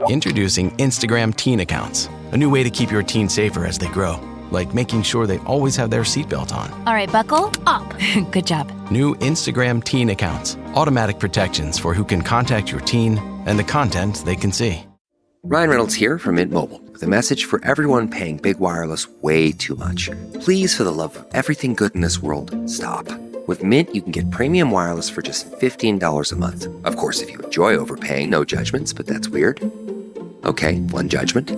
Introducing Instagram Teen Accounts, a new way to keep your teen safer as they grow, like making sure they always have their seatbelt on. All right, buckle up. Good job. New Instagram Teen Accounts, automatic protections for who can contact your teen and the content they can see. Ryan Reynolds here from Mint Mobile with a message for everyone paying big wireless way too much. Please, for the love of everything good in this world, stop. With Mint, you can get premium wireless for just $15 a month. Of course, if you enjoy overpaying, no judgments, but that's weird. Okay, one judgment.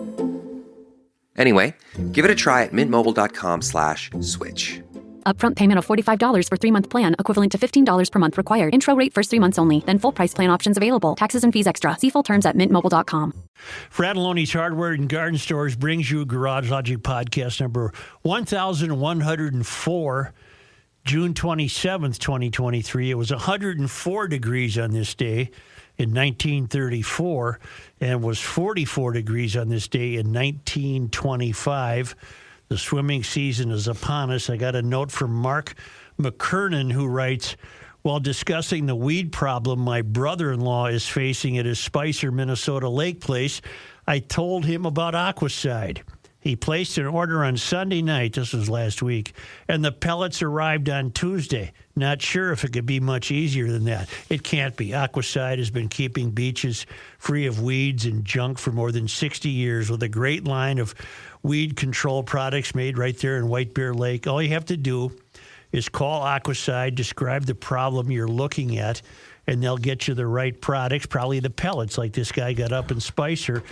Anyway, give it a try at mintmobile.com/switch. Upfront payment of $45 for 3-month plan, equivalent to $15 per month required. Intro rate first 3 months only, then full price plan options available. Taxes and fees extra. See full terms at mintmobile.com. Fratelloni's Hardware and Garden Stores brings you Garage Logic podcast number 1104, June 27th, 2023. It was 104 degrees on this day in 1934 and was 44 degrees on this day in 1925. The swimming season is upon us. I got a note from Mark McKernan who writes, while discussing the weed problem my brother-in-law is facing at his Spicer, Minnesota lake place, I told him about Aquacide. He placed an order on Sunday night, this was last week, and the pellets arrived on Tuesday. Not sure if it could be much easier than that. It can't be. Aquacide has been keeping beaches free of weeds and junk for more than 60 years with a great line of weed control products made right there in White Bear Lake. All you have to do is call Aquacide, describe the problem you're looking at, and they'll get you the right products, probably the pellets like this guy got up in Spicer.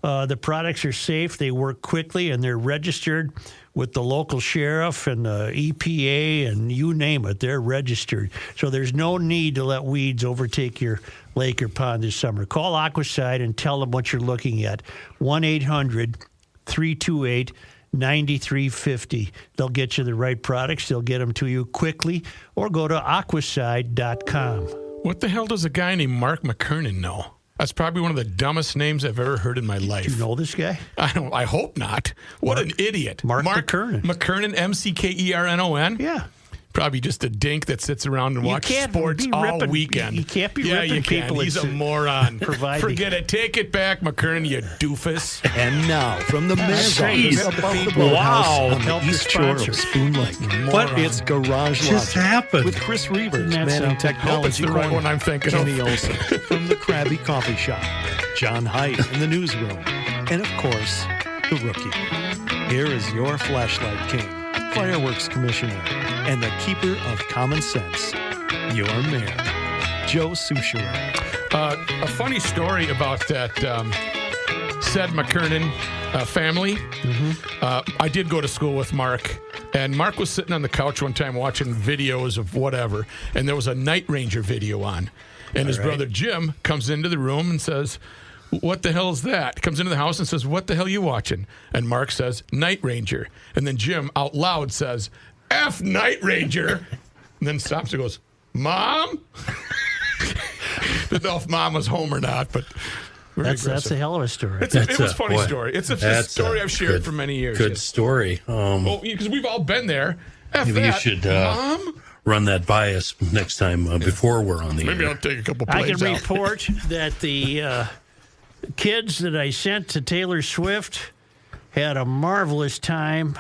The products are safe, they work quickly, and they're registered with the local sheriff and the EPA and you name it. They're registered. So there's no need to let weeds overtake your lake or pond this summer. Call Aquacide and tell them what you're looking at. 1-800-328-9350. They'll get you the right products. They'll get them to you quickly, or go to aquacide.com. What the hell does a guy named Mark McKernan know? That's probably one of the dumbest names I've ever heard in my life. Do you know this guy? I hope not. What an idiot. Mark McKernan. McKernan, McKernon. Yeah. Probably just a dink that sits around and watches sports all weekend. You can't be ripping people. He's a moron. Providing. Forget it. Take it back, McKernan, you doofus. And now, from the mayor's office above the boathouse on the east shore of Spoon Lake. But it's Garage Logic happened with Chris Reavers, manning technology the right one I'm thinking Kenny of. Olson from the Krabby Coffee Shop, John Height in the newsroom, and of course, the rookie. Here is your flashlight king, fireworks commissioner, and the keeper of common sense, your mayor, Joe Souchere. A funny story about that said McKernan family. I did go to school with Mark, and Mark was sitting on the couch one time watching videos of whatever, and there was a Night Ranger video on. And his brother Jim comes into the room and says, "What the hell is that?" Comes into the house and says, "What the hell are you watching?" And Mark says, "Night Ranger." And then Jim out loud says, "F Night Ranger." And then stops and goes, "Mom?" Didn't know if Mom was home or not, but that's a hell of a story. It was a funny story. It's a story I've shared for many years. Good story. Well, because we've all been there. F maybe that, you should Mom? run that by us next time before we're on the Maybe air. I'll take a couple plays I can out. report that the kids that I sent to Taylor Swift had a marvelous time.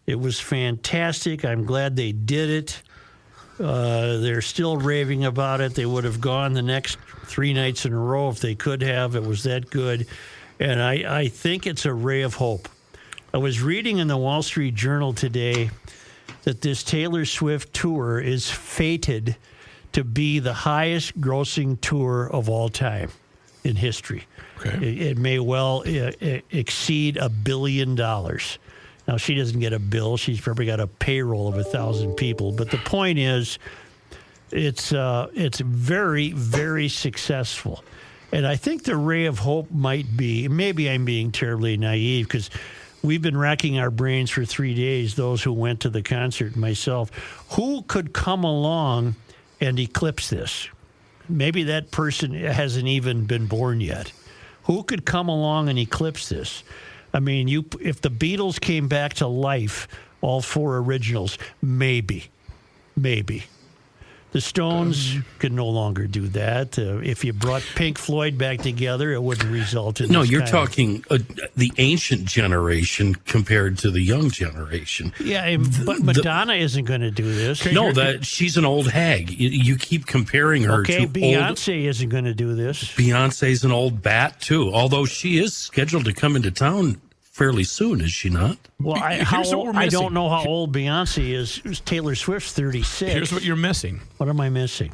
It was fantastic. I'm glad they did it. They're still raving about it. They would have gone the next 3 nights in a row if they could have. It was that good. And I think it's a ray of hope. I was reading in the Wall Street Journal today that this Taylor Swift tour is fated to be the highest grossing tour of all time in history. Okay. It may well exceed $1 billion. Now, she doesn't get a bill. She's probably got a payroll of 1,000 people. But the point is, it's very, very successful. And I think the ray of hope might be, maybe I'm being terribly naive, because we've been racking our brains for 3 days, those who went to the concert, myself. Who could come along and eclipse this? Maybe that person hasn't even been born yet. Who could come along and eclipse this? I mean, if the Beatles came back to life, all 4 originals, maybe. The Stones could no longer do that. If you brought Pink Floyd back together, it wouldn't result in. No, this you're kind talking the ancient generation compared to the young generation. Yeah, but Madonna isn't going to do this. No, that she's an old hag. You keep comparing her Okay, to Beyonce isn't going to do this. Beyonce's an old bat too, although she is scheduled to come into town fairly soon, is she not? Well, I don't know how old Beyonce is. Taylor Swift's 36. Here's what you're missing. What am I missing?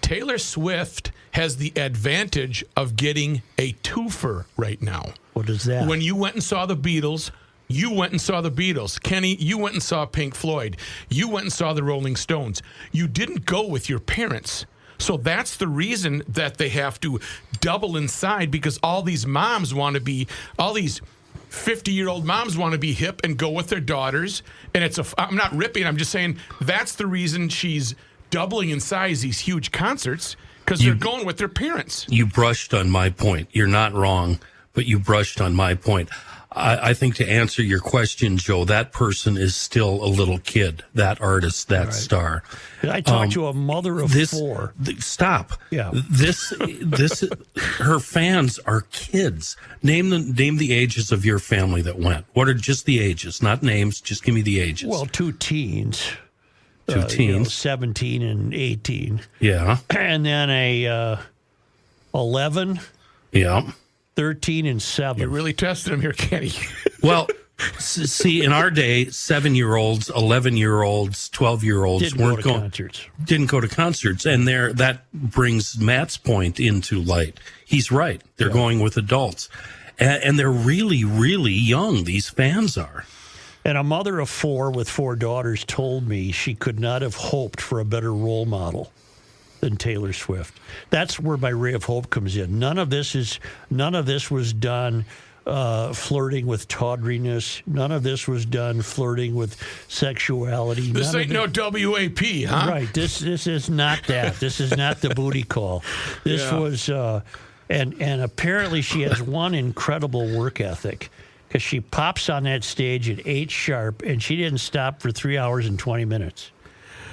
Taylor Swift has the advantage of getting a twofer right now. What is that? When you went and saw the Beatles, you went and saw the Beatles. Kenny, you went and saw Pink Floyd. You went and saw the Rolling Stones. You didn't go with your parents. So that's the reason that they have to double inside, because all these moms want to be, all these 50-year-old moms want to be hip and go with their daughters. And I'm not ripping, I'm just saying that's the reason she's doubling in size these huge concerts, because they're going with their parents. You brushed on my point. You're not wrong, but you brushed on my point. I think to answer your question, Joe, that person is still a little kid, that artist, that star. I talked to a mother of four. Stop. Yeah. This, her fans are kids. Name the ages of your family that went. What are just the ages, not names? Just give me the ages. Well, two teens. 17 and 18. Yeah. And then a 11. Yeah. 13 and 7. You're really testing him here, Kenny. Well, see, in our day, 7-year-olds, 11-year-olds, 12-year-olds didn't go to concerts. And that brings Matt's point into light. He's right. They're going with adults. And they're really, really young, these fans are. And a mother of four with 4 daughters told me she could not have hoped for a better role model than Taylor Swift. That's where my ray of hope comes in. None of this was done flirting with tawdriness. None of this was done flirting with sexuality. This ain't no WAP, huh? Right. This is not that. This is not the booty call. This was, and apparently she has one incredible work ethic, because she pops on that stage at 8 sharp, and she didn't stop for 3 hours and 20 minutes.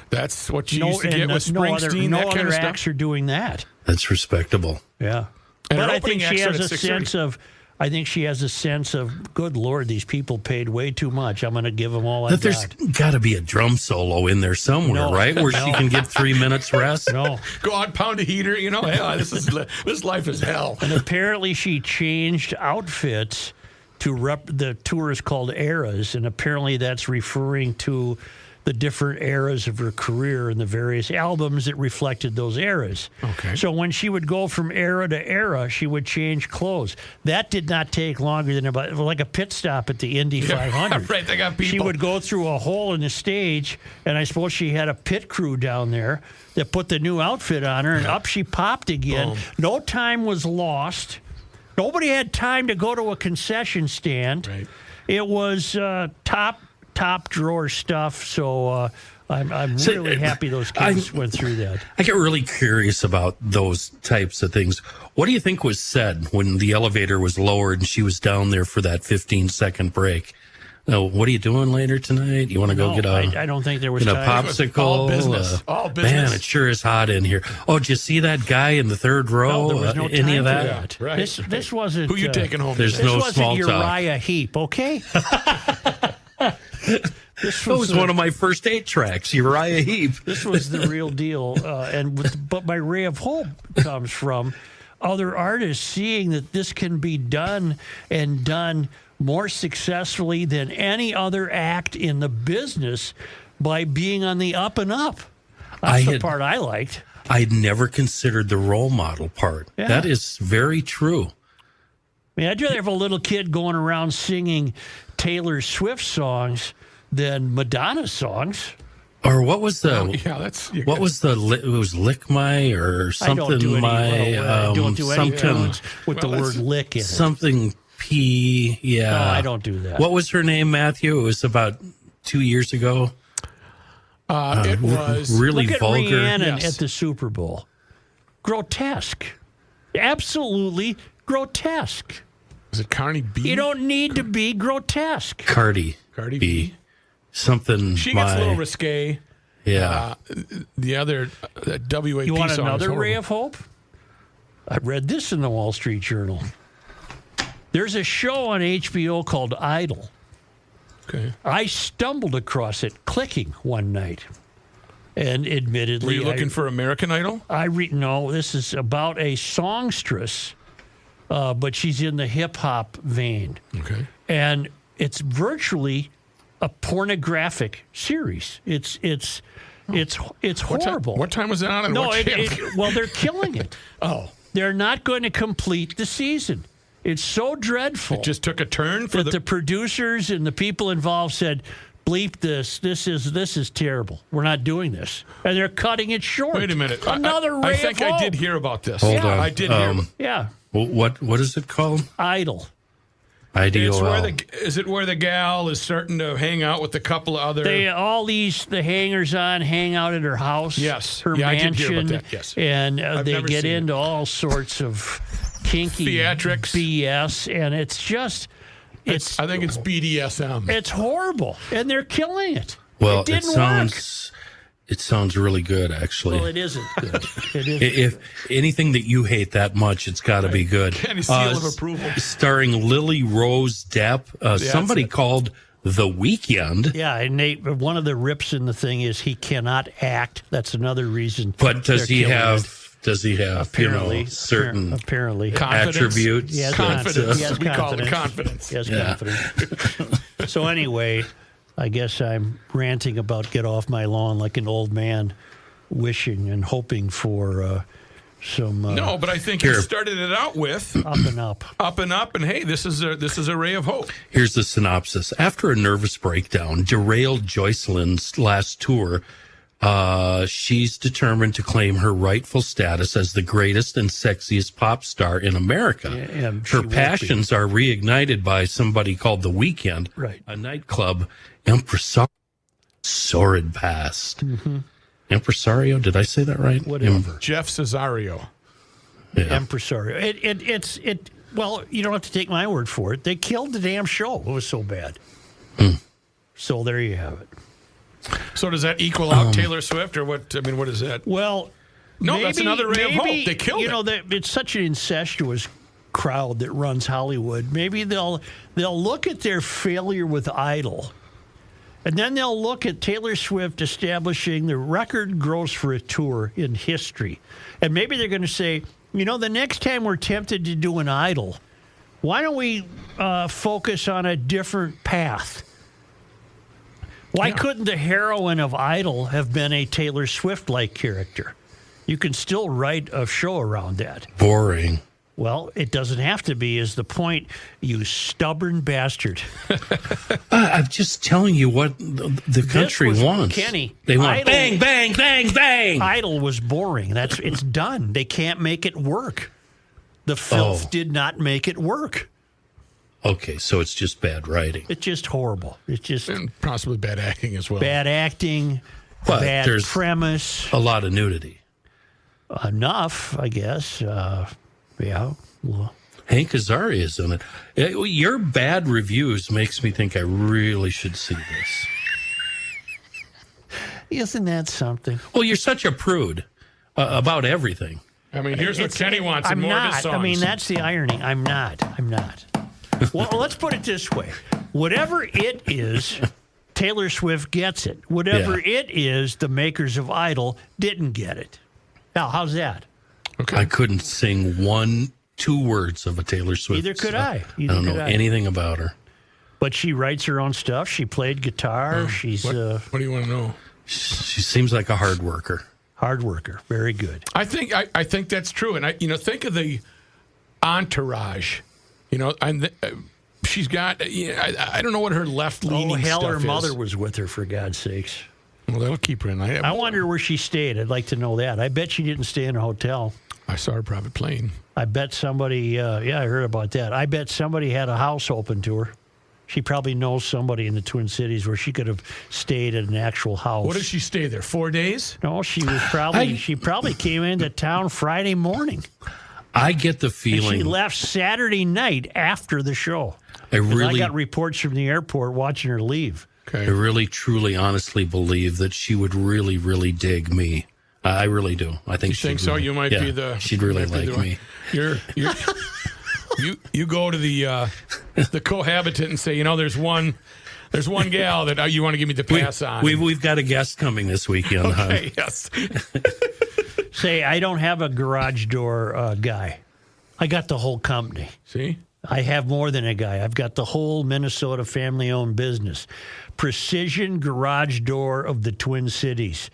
That's what you used to get with Springsteen. No that kind other of stuff. acts are doing that. That's respectable. Yeah, and but I think she has a sense of. I think she has a sense of, good Lord, these people paid way too much. I'm going to give them all I got. There's got to be a drum solo in there somewhere, right? Where she can get 3 minutes rest. No, go out, pound a heater. Hell, this life is hell. And apparently, she changed outfits to the tour is called Eras, and apparently that's referring to the different eras of her career and the various albums that reflected those eras. Okay. So when she would go from era to era, she would change clothes. That did not take longer than about like a pit stop at the Indy 500. Right, they got people. She would go through a hole in the stage, and I suppose she had a pit crew down there that put the new outfit on her, and up she popped again. Boom. No time was lost. Nobody had time to go to a concession stand. Right. It was top drawer stuff. So I'm really happy those kids went through that. I get really curious about those types of things. What do you think was said when the elevator was lowered and she was down there for that 15-second break? What are you doing later tonight? You want to go get I don't think there was a time. popsicle? All business. All business. Man, it sure is hot in here. Oh, did you see that guy in the third row? No, there was no any time of that? for that. Right. This wasn't. Who you taking home? There's today? no This small wasn't talk. Uriah Heep, okay? That was one of my first 8 tracks, Uriah Heep. This was the real deal. But my ray of hope comes from other artists seeing that this can be done and done more successfully than any other act in the business by being on the up and up. That's the part I liked. I'd never considered the role model part. Yeah. That is very true. I mean, I'd rather have a little kid going around singing Taylor Swift songs than Madonna songs. Or what was the? What was the? It was lick my or something. I don't do any, I don't do anything with the word lick in it. Something P. Yeah, No, I don't do that. What was her name, Matthew? It was about 2 years ago. It was really Look at vulgar. Rhiannon at the Super Bowl. Grotesque. Absolutely grotesque. Is it Cardi B? You don't need to be grotesque. Cardi B. Something. She gets a little risque. Yeah. The other WAP You want song is another ray horrible. of hope? I read this in the Wall Street Journal. There's a show on HBO called Idol. Okay. I stumbled across it clicking one night. And admittedly, Were you looking for American Idol? No, this is about a songstress, but she's in the hip hop vein. Okay. And it's virtually a pornographic series. It's horrible. What time was it on? And No, what channel? well, they're killing it. Oh. They're not going to complete the season. It's so dreadful. It just took a turn for that the producers and the people involved said, bleep this. This is terrible. We're not doing this. And they're cutting it short. Wait a minute. Another ray I think of I hope. did hear about this. Hold on. I did hear. Yeah. What is it called? Idol. IDOL. Is it where the gal is starting to hang out with a couple of other? The hangers-on hang out at her house. Yes. Her Yeah, I mansion. did hear about that, yes. And they never get seen into all sorts of kinky Theatrics. BS, and it's just I think it's BDSM. it's horrible, and they're killing it. Well, it didn't work. It sounds really good, actually. Well, it isn't good. It isn't. If anything that you hate that much, it's got to be good. Kenny seal of approval. Starring Lily Rose Depp. Somebody called The Weeknd. Yeah, and one of the rips in the thing is he cannot act. That's another reason. But does they're he killing have? it. Does he have? Apparently, certain apparently Confidence. attributes. He has Confidence. He has We call it confidence. confidence. He has Yeah. confidence. So anyway, I guess I'm ranting about get off my lawn like an old man, wishing and hoping for some No, but I think you started it out with up and up. up and up, and hey, this is a ray of hope. Here's the synopsis. After a nervous breakdown derailed Joycelyn's last tour, she's determined to claim her rightful status as the greatest and sexiest pop star in America. And she Her won't be. passions are reignited by somebody called The Weeknd, Right. a nightclub impresario. Sordid past. Impresario, did I say that right? Whatever. Jeff Cesario. Yeah. Impresario. It's well, you don't have to take my word for it. They killed the damn show. It was so bad. So there you have it. So does that equal out Taylor Swift, or what? I mean, what is that? Well, No, that's another ray of hope. They killed it. It's such an incestuous crowd that runs Hollywood. Maybe they'll look at their failure with Idol, and then they'll look at Taylor Swift establishing the record gross for a tour in history, and maybe they're going to say, the next time we're tempted to do an Idol, why don't we focus on a different path? Why couldn't the heroine of Idol have been a Taylor Swift-like character? You can still write a show around that. Boring. Well, it doesn't have to be, is the point, you stubborn bastard. I'm just telling you what the country wants. Kenny, They want Idol- bang, bang, bang, bang. Idol was boring. It's done. They can't make it work. The filth did not make it work. Okay, so it's just bad writing. It's just horrible. It's just And possibly bad acting as well. bad acting, But bad there's premise. a lot of nudity. Enough, I guess. Yeah. Well, Hank Azaria's in it. Your bad reviews makes me think I really should see this. isn't that something? Well, you're such a prude about everything. I mean, here's what Kenny wants in I'm more not. of his songs. I mean, that's the irony. I'm not. Well, let's put it this way. Whatever it is, Taylor Swift gets it. Whatever it is, the makers of Idol didn't get it. Now, how's that? Okay. I couldn't sing 2 words of a Taylor Swift. Neither could song. I. I don't know anything about her. But she writes her own stuff. She played guitar. She's What do you want to know? She seems like a hard worker. hard worker. Very good. I think that's true. And think of the entourage. And she's got. I don't know what her left leaning hell, stuff her mother is. was with her, for God's sakes. Well, that'll keep her in. I wonder where she stayed. I'd like to know that. I bet she didn't stay in a hotel. I saw her private plane. I bet somebody, I heard about that. I bet somebody had a house open to her. She probably knows somebody in the Twin Cities where she could have stayed at an actual house. What did she stay there? 4 days? No, she was probably, she probably came into town Friday morning. I get the And feeling. she left Saturday night after the show. I 'Cause really I got reports from the airport watching her leave. I really, truly, honestly believe that she would really, really dig me. I really do. I think. You think so? You might be the. She'd really like me. You go to the cohabitant and say, you know, there's one gal that you want to give me the pass on. We've got a guest coming this weekend. Okay, yes. Say, I don't have a garage door guy. I got the whole company. See? I have more than a guy. I've got the whole Minnesota family-owned business. Precision Garage Door of the Twin Cities.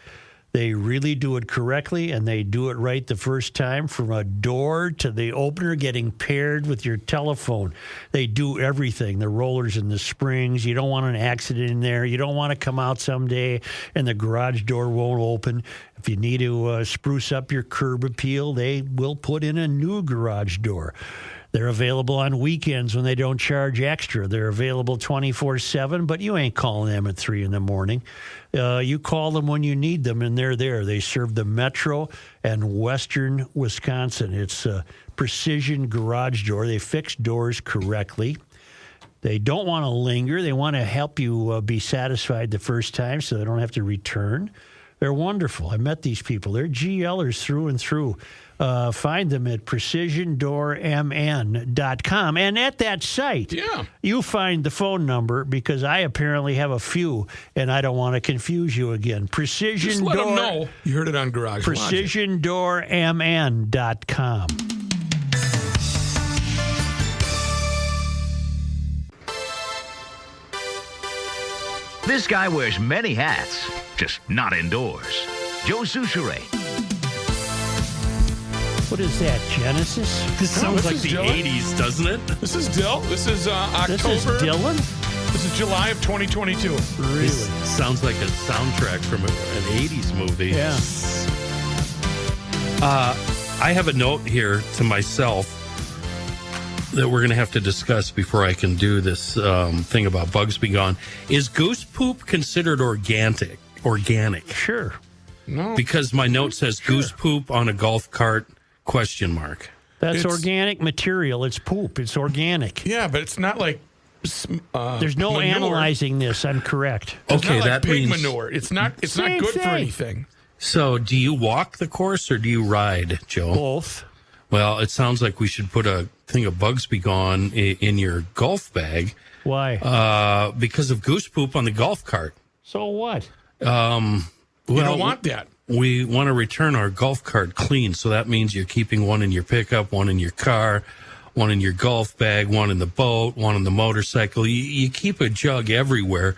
They really do it correctly, and they do it right the first time, from a door to the opener getting paired with your telephone. They do everything, the rollers and the springs. You don't want an accident in there. You don't want to come out someday and the garage door won't open. If you need to spruce up your curb appeal, they will put in a new garage door. They're available on weekends when they don't charge extra. They're available 24/7, but you ain't calling them at 3 in the morning. You call them when you need them, and they're there. They serve the metro and western Wisconsin. It's a Precision Garage Door. They fix doors correctly. They don't want to linger. They want to help you be satisfied the first time so they don't have to return. They're wonderful. I met these people. They're GLers through and through. Find them at precisiondoormn.com. And at that site, you find the phone number, because I apparently have a few, and I don't want to confuse you again. Precision Just let them know you heard it on Garage Logic. precisiondoormn.com. This guy wears many hats, just not indoors. Joe Souchere. What is that, Genesis? This sounds like the Dylan. 80s, doesn't it? This is Dill. This is October. This is Dylan? This is July of 2022. Really? This sounds like a soundtrack from an 80s movie. Yeah. I have a note here to myself that we're going to have to discuss before I can do this thing about bugs be gone. Is goose poop considered organic? Sure. No. Because my note says goose poop on a golf cart, ? That's organic material. It's poop. It's organic. Yeah, but it's not like There's no manure. analyzing this. I'm correct. It's Okay, not like that pig means manure. It's not Same good for thing. anything. So, do you walk the course or do you ride, Joe? Both. Well, it sounds like we should put a thing of bugs be gone in your golf bag. Why? Because of goose poop on the golf cart. So what? You don't want that. We want to return our golf cart clean, so that means you're keeping one in your pickup, one in your car, one in your golf bag, one in the boat, one on the motorcycle. You keep a jug everywhere,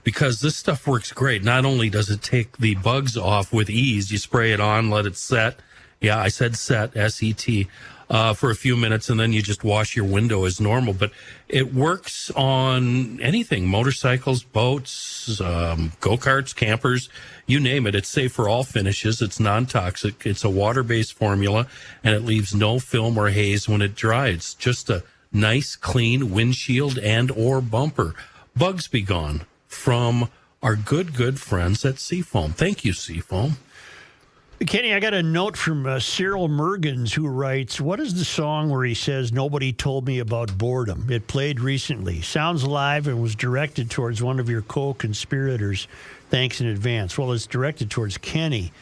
because this stuff works great. Not only does it take the bugs off with ease, you spray it on, let it set. Yeah, I said set, S-E-T, for a few minutes, and then you just wash your window as normal. But it works on anything, motorcycles, boats, go-karts, campers, you name it. It's safe for all finishes. It's non-toxic. It's a water-based formula, and it leaves no film or haze when it dries. It's just a nice, clean windshield and or bumper. Bugs be gone from our good friends at Seafoam. Thank you, Seafoam. Kenny, I got a note from Cyril Mergens, who writes, what is the song where he says, nobody told me about boredom? It played recently. Sounds live and was directed towards one of your co-conspirators. Thanks in advance. Well, it's directed towards Kenny.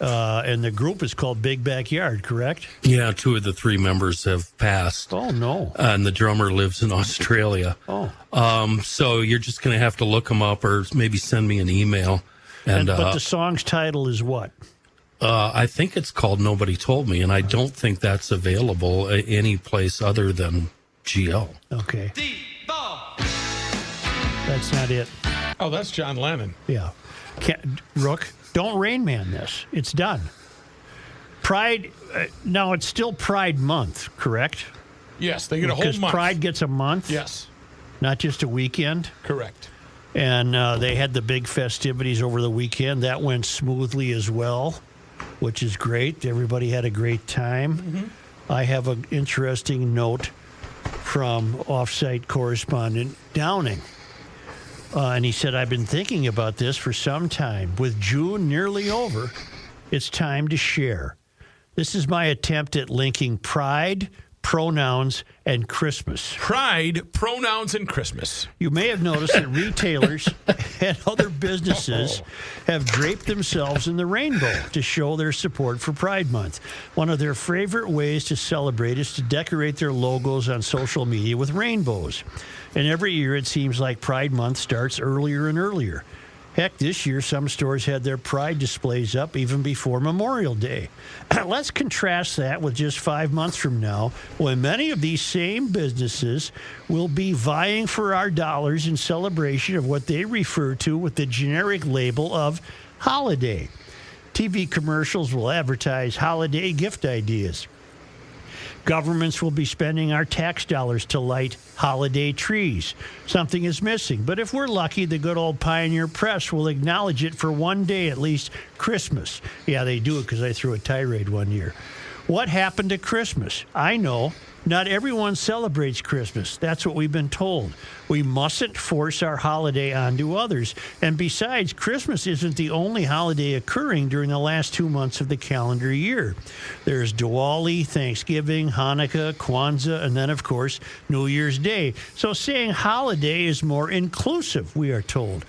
And the group is called Big Backyard, correct? Yeah, 2 of the 3 members have passed. Oh, no. And the drummer lives in Australia. Oh. So you're just going to have to look them up or maybe send me an email. But the song's title is what? I think it's called Nobody Told Me, and I don't think that's available any place other than GL. Okay. That's not it. Oh, that's John Lennon. Yeah. Rook, don't Rain Man this. It's done. Pride, now it's still Pride Month, correct? Yes, they get a whole Because month. Pride gets a month? Yes, Not just a weekend? correct. And they had the big festivities over the weekend. That went smoothly as well, which is great. Everybody had a great time. Mm-hmm. I have an interesting note from offsite correspondent Downing. And he said, I've been thinking about this for some time. With June nearly over, it's time to share. This is my attempt at linking pride, pronouns, and Christmas. Pride, pronouns, and Christmas. You may have noticed that retailers and other businesses have draped themselves in the rainbow to show their support for Pride Month. One of their favorite ways to celebrate is to decorate their logos on social media with rainbows. And every year it seems like Pride Month starts earlier and earlier. Heck, this year some stores had their Pride displays up even before Memorial Day. Let's contrast that with just 5 months from now, when many of these same businesses will be vying for our dollars in celebration of what they refer to with the generic label of holiday. TV commercials will advertise holiday gift ideas. Governments will be spending our tax dollars to light holiday trees. Something is missing, but if we're lucky, the good old Pioneer Press will acknowledge it for one day at least, Christmas. Yeah, they do it because I threw a tirade one year. What happened to Christmas? I know. Not everyone celebrates Christmas. That's what we've been told. We mustn't force our holiday onto others. And besides, Christmas isn't the only holiday occurring during the last 2 months of the calendar year. There's Diwali, Thanksgiving, Hanukkah, Kwanzaa, and then, of course, New Year's Day. So saying holiday is more inclusive, we are told.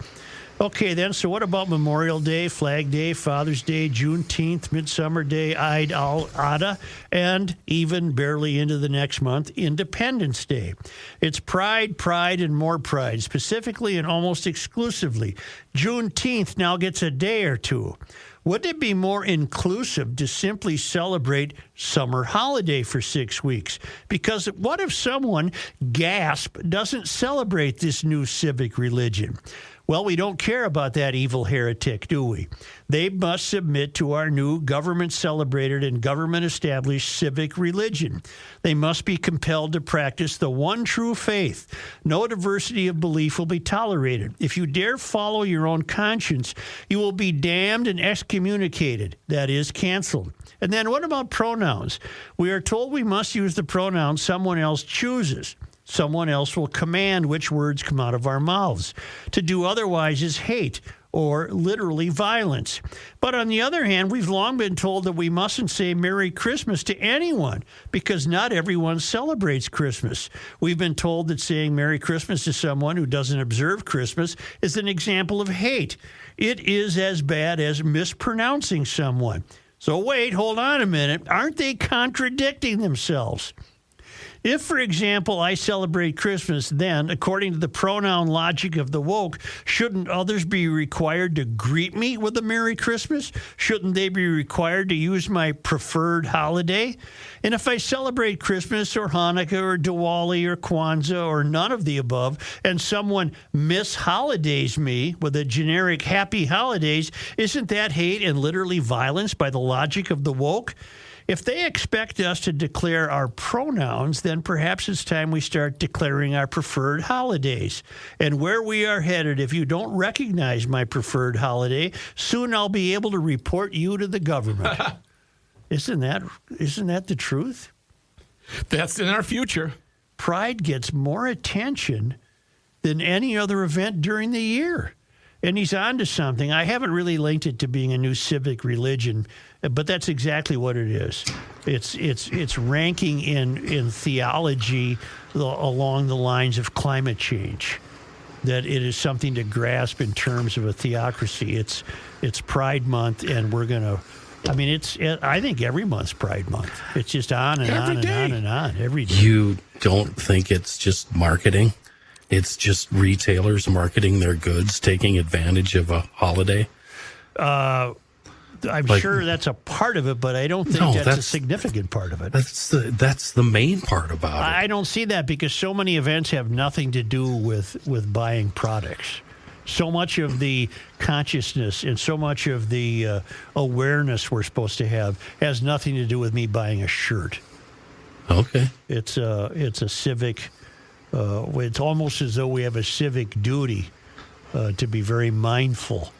Okay, then, so what about Memorial Day, Flag Day, Father's Day, Juneteenth, Midsummer Day, Eid al-Adha, and even barely into the next month, Independence Day? It's pride, and more pride, specifically and almost exclusively. Juneteenth now gets a day or two. Wouldn't it be more inclusive to simply celebrate summer holiday for 6 weeks? Because what if someone, gasp, doesn't celebrate this new civic religion? Well, we don't care about that evil heretic, do we? They must submit to our new government-celebrated and government-established civic religion. They must be compelled to practice the one true faith. No diversity of belief will be tolerated. If you dare follow your own conscience, you will be damned and excommunicated. That is, canceled. And then what about pronouns? We are told we must use the pronoun someone else chooses. Someone else will command which words come out of our mouths. To do otherwise is hate, or literally violence. But on the other hand, we've long been told that we mustn't say Merry Christmas to anyone because not everyone celebrates Christmas. We've been told that saying Merry Christmas to someone who doesn't observe Christmas is an example of hate. It is as bad as mispronouncing someone. So wait, hold on a minute. Aren't they contradicting themselves? If, for example, I celebrate Christmas, then, according to the pronoun logic of the woke, shouldn't others be required to greet me with a Merry Christmas? Shouldn't they be required to use my preferred holiday? And if I celebrate Christmas or Hanukkah or Diwali or Kwanzaa or none of the above, and someone mis-holidays me with a generic Happy Holidays, isn't that hate and literally violence by the logic of the woke? If they expect us to declare our pronouns, then perhaps it's time we start declaring our preferred holidays. And where we are headed, if you don't recognize my preferred holiday, soon I'll be able to report you to the government. Isn't that the truth? That's in our future. Pride gets more attention than any other event during the year. And he's on to something. I haven't really linked it to being a new civic religion, but that's exactly what it is. It's ranking in theology along the lines of climate change, that it is something to grasp in terms of a theocracy. It's Pride Month, and we're going to, I think every month's Pride Month. It's just on and on and on and on every day. You don't think it's just marketing? It's just retailers marketing their goods, taking advantage of a holiday? I'm sure that's a part of it, but I don't think that's a significant part of it. That's the main part about it. I don't see that because so many events have nothing to do with buying products. So much of the consciousness and so much of the awareness we're supposed to have has nothing to do with me buying a shirt. Okay. It's a civic... it's almost as though we have a civic duty to be very mindful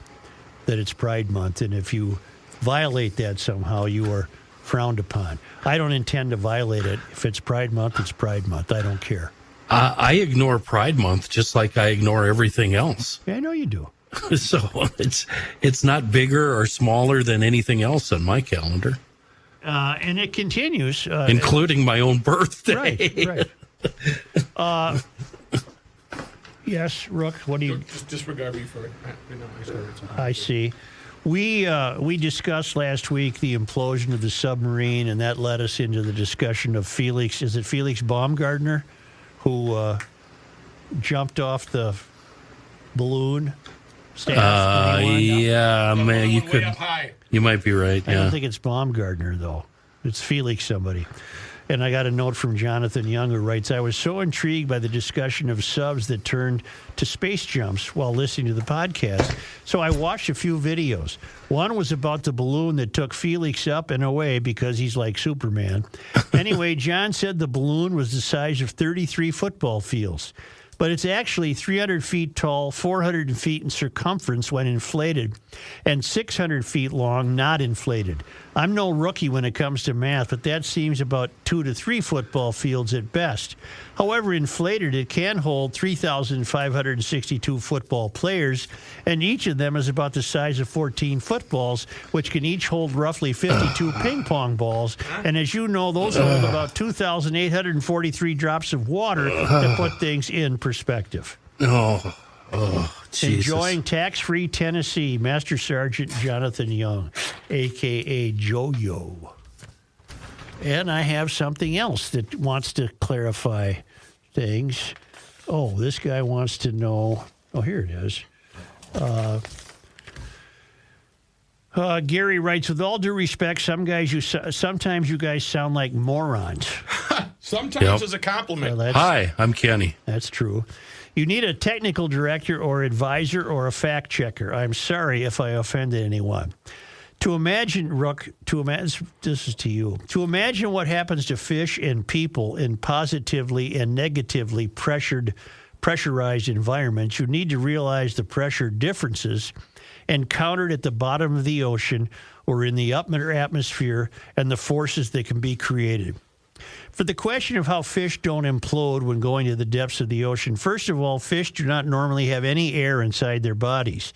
that it's Pride Month. And if you violate that somehow, you are frowned upon. I don't intend to violate it. If it's Pride Month, it's Pride Month. I don't care. I ignore Pride Month just like I ignore everything else. Yeah, I know you do. So it's not bigger or smaller than anything else on my calendar. and it continues. Including my own birthday. Right. Yes, Rook, what do you... Just disregard me for it. I see. We discussed last week the implosion of the submarine, and that led us into the discussion of Felix. Is it Felix Baumgartner, who jumped off the balloon? Yeah, man, you could. You might be right. I Yeah. don't think it's Baumgartner, though. It's Felix somebody. And I got a note from Jonathan Young, who writes, I was so intrigued by the discussion of subs that turned to space jumps while listening to the podcast. So I watched a few videos. One was about the balloon that took Felix up and away because he's like Superman. Anyway, John said the balloon was the size of 33 football fields. But it's actually 300 feet tall, 400 feet in circumference when inflated, and 600 feet long, not inflated. I'm no rookie when it comes to math, but that seems about 2 to 3 football fields at best. However, inflated, it can hold 3,562 football players, and each of them is about the size of 14 footballs, which can each hold roughly 52 ping pong balls. And as you know, those hold about 2,843 drops of water to put things in perspective. Jesus. Enjoying tax-free Tennessee, Master Sergeant Jonathan Young, a.k.a. Joe-Yo. And I have something else that wants to clarify things. Oh, this guy wants to know. Oh, here it is. Gary writes, with all due respect, sometimes you guys sound like morons. Sometimes is a compliment. Well, Hi, I'm Kenny. That's true. You need a technical director or advisor or a fact checker. I'm sorry if I offended anyone. To imagine, Rook, this is to you. To imagine what happens to fish and people in positively and negatively pressurized environments, you need to realize the pressure differences encountered at the bottom of the ocean or in the upper atmosphere and the forces that can be created. For the question of how fish don't implode when going to the depths of the ocean, first of all, fish do not normally have any air inside their bodies.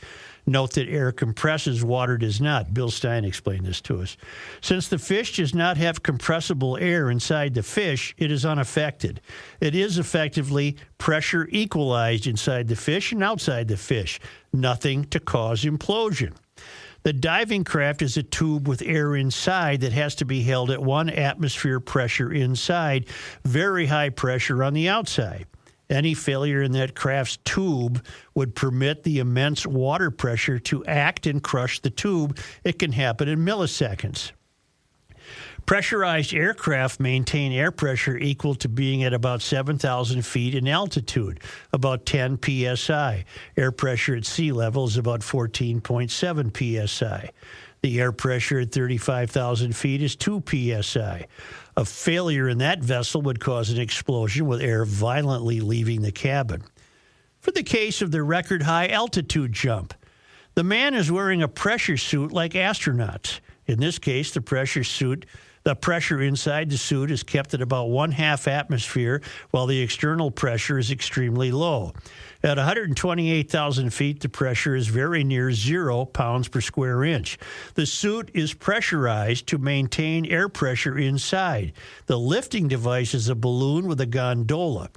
Note that air compresses, water does not. Bill Stein explained this to us. Since the fish does not have compressible air inside the fish, it is unaffected. It is effectively pressure equalized inside the fish and outside the fish. Nothing to cause implosion. The diving craft is a tube with air inside that has to be held at 1 atmosphere pressure inside, very high pressure on the outside. Any failure in that craft's tube would permit the immense water pressure to act and crush the tube. It can happen in milliseconds. Pressurized aircraft maintain air pressure equal to being at about 7,000 feet in altitude, about 10 psi. Air pressure at sea level is about 14.7 psi. The air pressure at 35,000 feet is 2 psi. A failure in that vessel would cause an explosion with air violently leaving the cabin. For the case of the record high altitude jump, the man is wearing a pressure suit like astronauts. In this case, the pressure inside the suit is kept at about 1/2 atmosphere, while the external pressure is extremely low. At 128,000 feet, the pressure is very near 0 pounds per square inch. The suit is pressurized to maintain air pressure inside. The lifting device is a balloon with a gondola.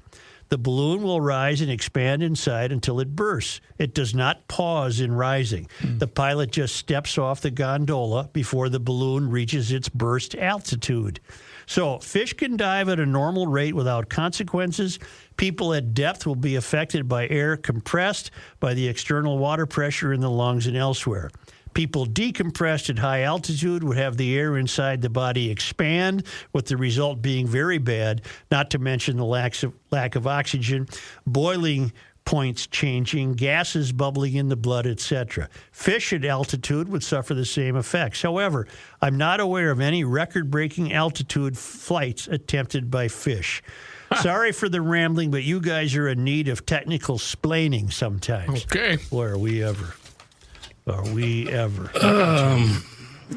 The balloon will rise and expand inside until it bursts. It does not pause in rising. The pilot just steps off the gondola before the balloon reaches its burst altitude. So fish can dive at a normal rate without consequences. People at depth will be affected by air compressed by the external water pressure in the lungs and elsewhere. People decompressed at high altitude would have the air inside the body expand, with the result being very bad, not to mention the lack of oxygen, boiling points changing, gases bubbling in the blood, etc. Fish at altitude would suffer the same effects. However, I'm not aware of any record-breaking altitude flights attempted by fish. Sorry for the rambling, but you guys are in need of technical splaining sometimes. Okay. Boy, are we ever. Are we ever?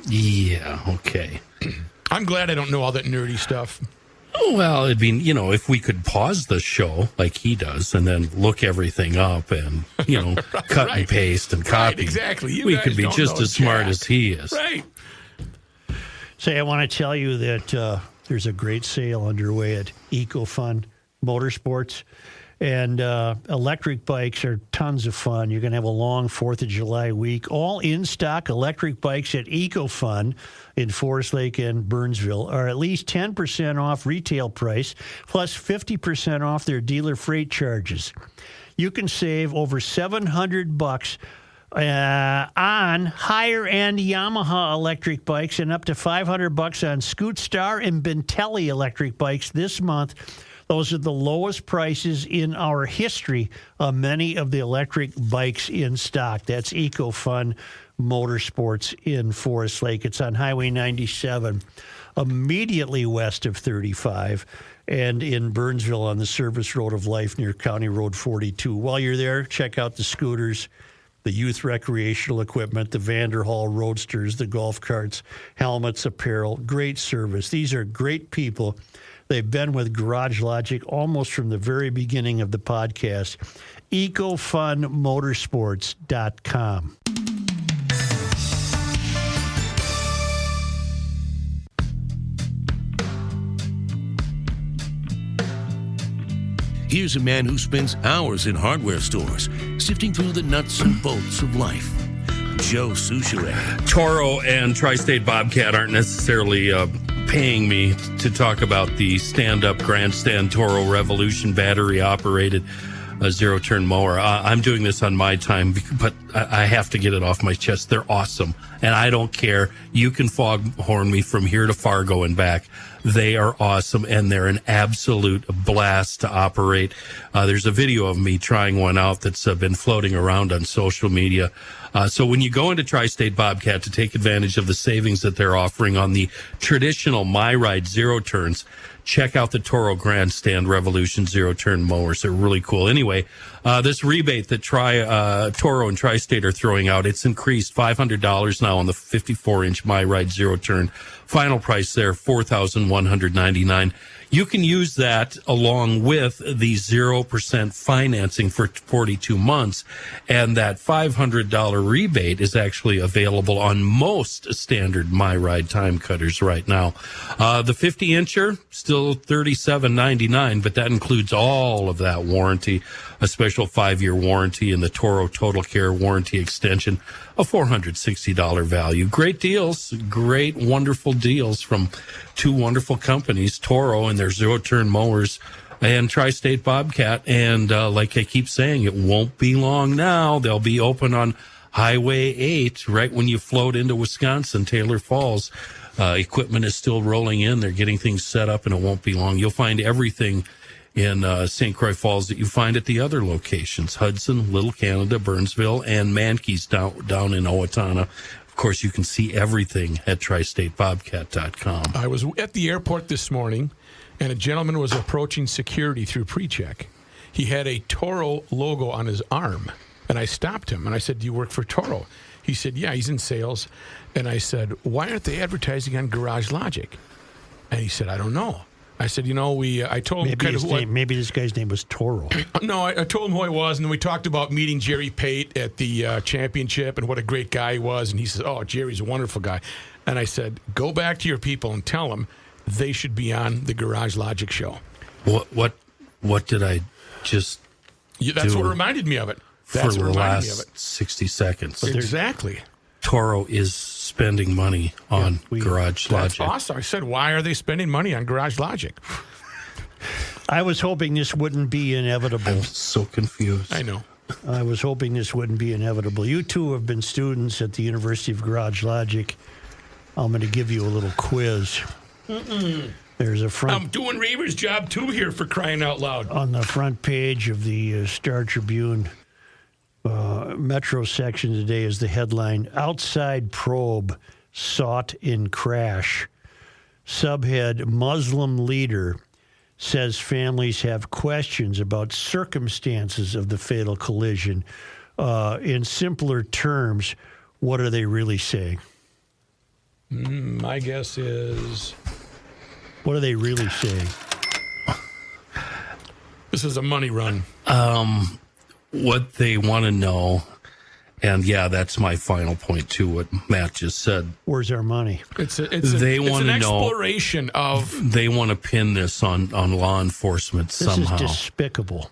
Yeah, okay. I'm glad I don't know all that nerdy stuff. Oh, well, I mean, if we could pause the show like he does and then look everything up and, cut and paste and copy. Right, exactly. We could be just as smart as he is. Right. Say, I want to tell you that there's a great sale underway at EcoFun Motorsports. And electric bikes are tons of fun. You're going to have a long 4th of July week. All in-stock electric bikes at EcoFun in Forest Lake and Burnsville are at least 10% off retail price, plus 50% off their dealer freight charges. You can save over $700 on higher-end Yamaha electric bikes and up to $500 on Scootstar and Bentelli electric bikes this month. Those are the lowest prices in our history of many of the electric bikes in stock. That's EcoFun Motorsports in Forest Lake. It's on Highway 97, immediately west of 35, and in Burnsville on the Service Road of Life near County Road 42. While you're there, check out the scooters, the youth recreational equipment, the Vanderhall Roadsters, the golf carts, helmets, apparel. Great service. These are great people. They've been with Garage Logic almost from the very beginning of the podcast. EcoFunMotorsports.com. Here's a man who spends hours in hardware stores, sifting through the nuts and bolts of life. Joe Souchere. Toro and Tri-State Bobcat aren't necessarily paying me to talk about the stand-up grandstand Toro Revolution battery-operated zero-turn mower. I'm doing this on my time, but I have to get it off my chest. They're awesome, and I don't care. You can foghorn me from here to Fargo and back. They are awesome, and they're an absolute blast to operate. There's a video of me trying one out that's been floating around on social media. So when you go into Tri-State Bobcat to take advantage of the savings that they're offering on the traditional MyRide zero turns, check out the Toro Grandstand Revolution zero-turn mowers. They're really cool. Anyway, this rebate that Toro and Tri-State are throwing out, it's increased $500 now on the 54-inch MyRide zero-turn. Final price there, $4,199. You can use that along with the 0% financing for 42 months, and that $500 rebate is actually available on most standard MyRide time cutters right now. The 50-incher, still $37.99, but that includes all of that warranty, a special 5-year warranty, and the Toro Total Care warranty extension, a $460 value. Great deals, great, wonderful deals from two wonderful companies, Toro and their zero-turn mowers and Tri-State Bobcat. And like I keep saying, it won't be long now. They'll be open on Highway 8 right when you float into Wisconsin, Taylor Falls. Equipment is still rolling in. They're getting things set up, and it won't be long. You'll find everything in St. Croix Falls that you find at the other locations, Hudson, Little Canada, Burnsville, and Mankey's down in Owatonna. Of course, you can see everything at tristatebobcat.com. I was at the airport this morning, and a gentleman was approaching security through pre-check. He had a Toro logo on his arm, and I stopped him, and I said, "Do you work for Toro?" He said, "Yeah, he's in sales." And I said, "Why aren't they advertising on Garage Logic?" And he said, "I don't know." I said, I told him maybe this guy's name was Toro. No, I told him who I was, and then we talked about meeting Jerry Pate at the championship and what a great guy he was. And he says, "Oh, Jerry's a wonderful guy." And I said, "Go back to your people and tell them they should be on the Garage Logic show." What did I just That's what reminded me of it. That's for what the reminded me of last it. 60 seconds. Exactly. Toro is spending money on Garage Logic. That's awesome. I said, why are they spending money on Garage Logic? I was hoping this wouldn't be inevitable. I'm so confused. I know. I was hoping this wouldn't be inevitable. You two have been students at the University of Garage Logic. I'm going to give you a little quiz. There's a front. I'm doing Reaver's job too here, for crying out loud. On the front page of the Star Tribune Metro section today is the headline, "Outside Probe Sought in Crash." Subhead, "Muslim Leader Says Families Have Questions About Circumstances of the Fatal Collision." In simpler terms, what are they really saying? My guess is... What are they really saying? This is a money run. What they want to know, And yeah, that's my final point to what Matt just said. Where's our money? It's an They exploration want to pin this on law enforcement somehow. This is despicable.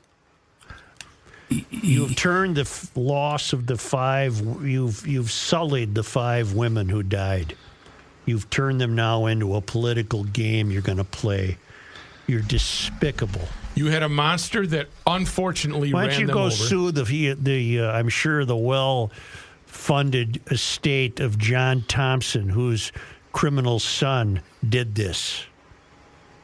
You've turned the loss of the 5. You've sullied the 5 women who died. You've turned them now into a political game you're going to play. You're despicable. You had a monster that unfortunately ran them over. Why don't you go sue the I'm sure the well-funded estate of John Thompson, whose criminal son did this.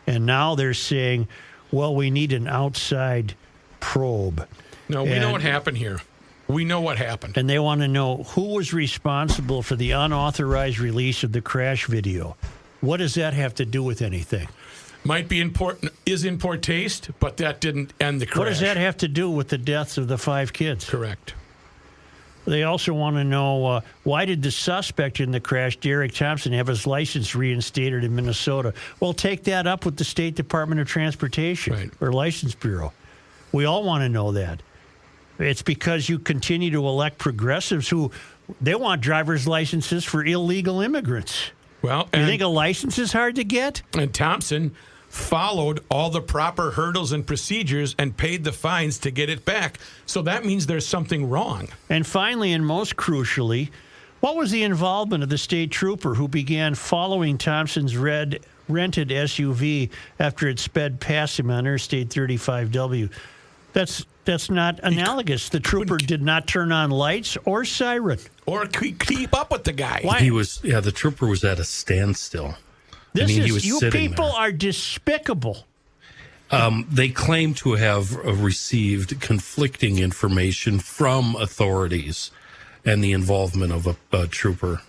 And now they're saying, well, we need an outside probe. No, we know what happened here. We know what happened. And they want to know who was responsible for the unauthorized release of the crash video. What does that have to do with anything? Might be important, is in poor taste, but that didn't end the crash. What does that have to do with the deaths of the 5 kids? Correct. They also want to know why did the suspect in the crash, Derek Thompson, have his license reinstated in Minnesota? Well, take that up with the State Department of Transportation or License Bureau. We all want to know that. It's because you continue to elect progressives who they want driver's licenses for illegal immigrants. Well, you think a license is hard to get? And Thompson followed all the proper hurdles and procedures and paid the fines to get it back. So that means there's something wrong. And finally, and most crucially, what was the involvement of the state trooper who began following Thompson's rented SUV after it sped past him on Interstate 35W? That's not analogous. The trooper did not turn on lights or siren. Or keep up with the guy. Why? The trooper was at a standstill. You people are despicable. They claim to have received conflicting information from authorities and the involvement of a trooper.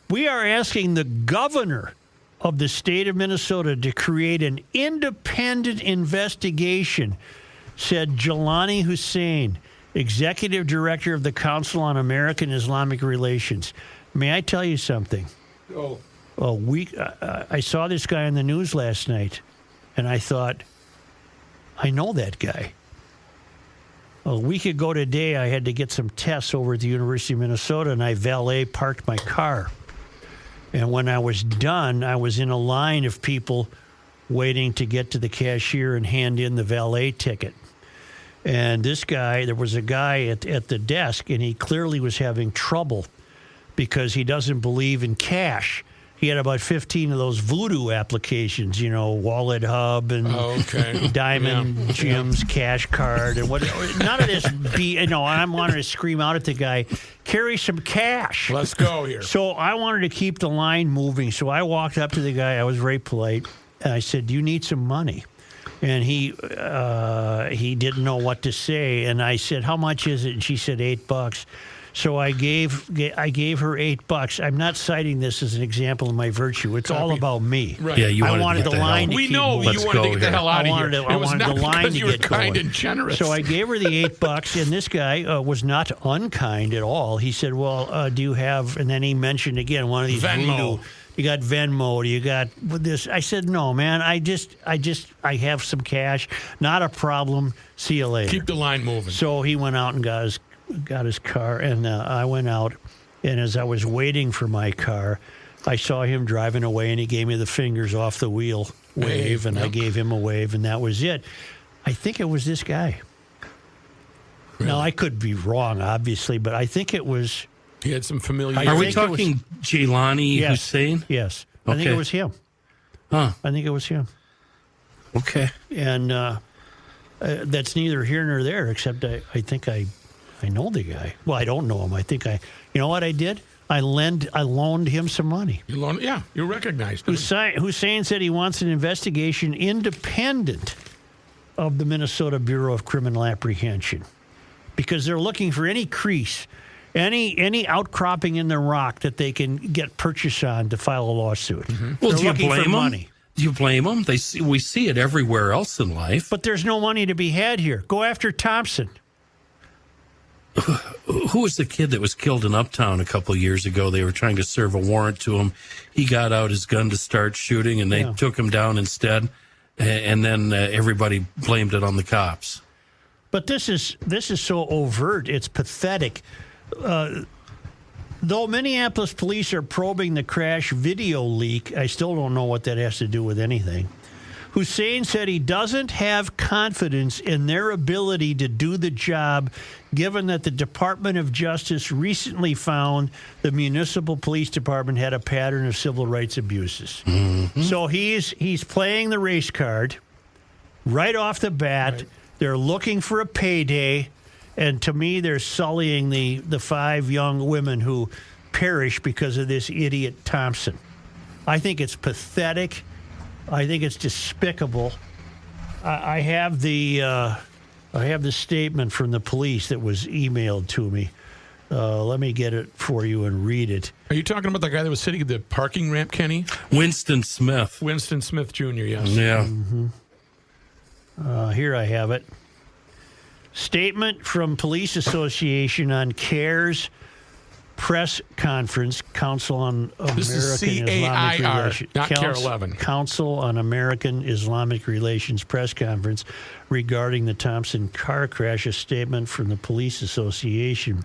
We are asking the governor of the state of Minnesota to create an independent investigation, said Jelani Hussein, executive director of the Council on American Islamic Relations. May I tell you something? I saw this guy on the news last night, and I thought, I know that guy. A week ago today, I had to get some tests over at the University of Minnesota, and I valet parked my car. And when I was done, I was in a line of people waiting to get to the cashier and hand in the valet ticket. And this guy, there was a guy at the desk, and he clearly was having trouble because he doesn't believe in cash. He had about 15 of those voodoo applications, Wallet Hub and Diamond Jim's Cash Card and what. None of this. I wanted to scream out at the guy, carry some cash. Let's go here. So I wanted to keep the line moving. So I walked up to the guy. I was very polite, and I said, "Do you need some money?" And he didn't know what to say. And I said, "How much is it?" And she said, $8. So I gave her $8. I'm not citing this as an example of my virtue. It's all about me. Right. Yeah, you I wanted the line. We know you wanted to get the hell out of here. I wanted the line to get kind going. and generous. So I gave her the $8, and this guy was not unkind at all. He said, "Well, do you have?" And then he mentioned again one of these Venmo. voodoo. You got Venmo? You got this? I said, "No, man. I have some cash. Not a problem. See you later." Keep the line moving. So he went out and got his car, and I went out, and as I was waiting for my car, I saw him driving away, and he gave me the fingers off the wheel wave, and I gave him a wave, and that was it. I think it was this guy. Really? Now, I could be wrong, obviously, but I think it was... He had some familiar... Are we talking Jelani Hussein? Yes. Okay. I think it was him. Huh. I think it was him. Okay. And that's neither here nor there, except I think I know the guy. Well, I don't know him. You know what I did? I loaned him some money. You recognized him. Hussein said he wants an investigation independent of the Minnesota Bureau of Criminal Apprehension because they're looking for any crease, any outcropping in the rock that they can get purchase on to file a lawsuit. Mm-hmm. Well, do you blame them? Do you blame them? We see it everywhere else in life. But there's no money to be had here. Go after Thompson. Who was the kid that was killed in Uptown a couple of years ago? They were trying to serve a warrant to him. He got out his gun to start shooting, and they took him down instead. And then everybody blamed it on the cops. But this is so overt. It's pathetic. Though Minneapolis police are probing the crash video leak, I still don't know what that has to do with anything. Hussein said he doesn't have confidence in their ability to do the job, given that the Department of Justice recently found the municipal police department had a pattern of civil rights abuses. Mm-hmm. So he's playing the race card right off the bat. Right. They're looking for a payday, and to me, they're sullying the 5 young women who perished because of this idiot Thompson. I think it's pathetic. I think it's despicable. I have the statement from the police that was emailed to me. Let me get it for you and read it. Are you talking about the guy that was sitting at the parking ramp, Kenny? Winston Smith. Winston Smith Jr., yes. Yeah. Mm-hmm. Here I have it. Statement from Police Association on CAIR's press conference, Council on American Islamic Relations. Not CAIR 11. Council on American Islamic Relations press conference regarding the Thompson car crash, a statement from the Police Association.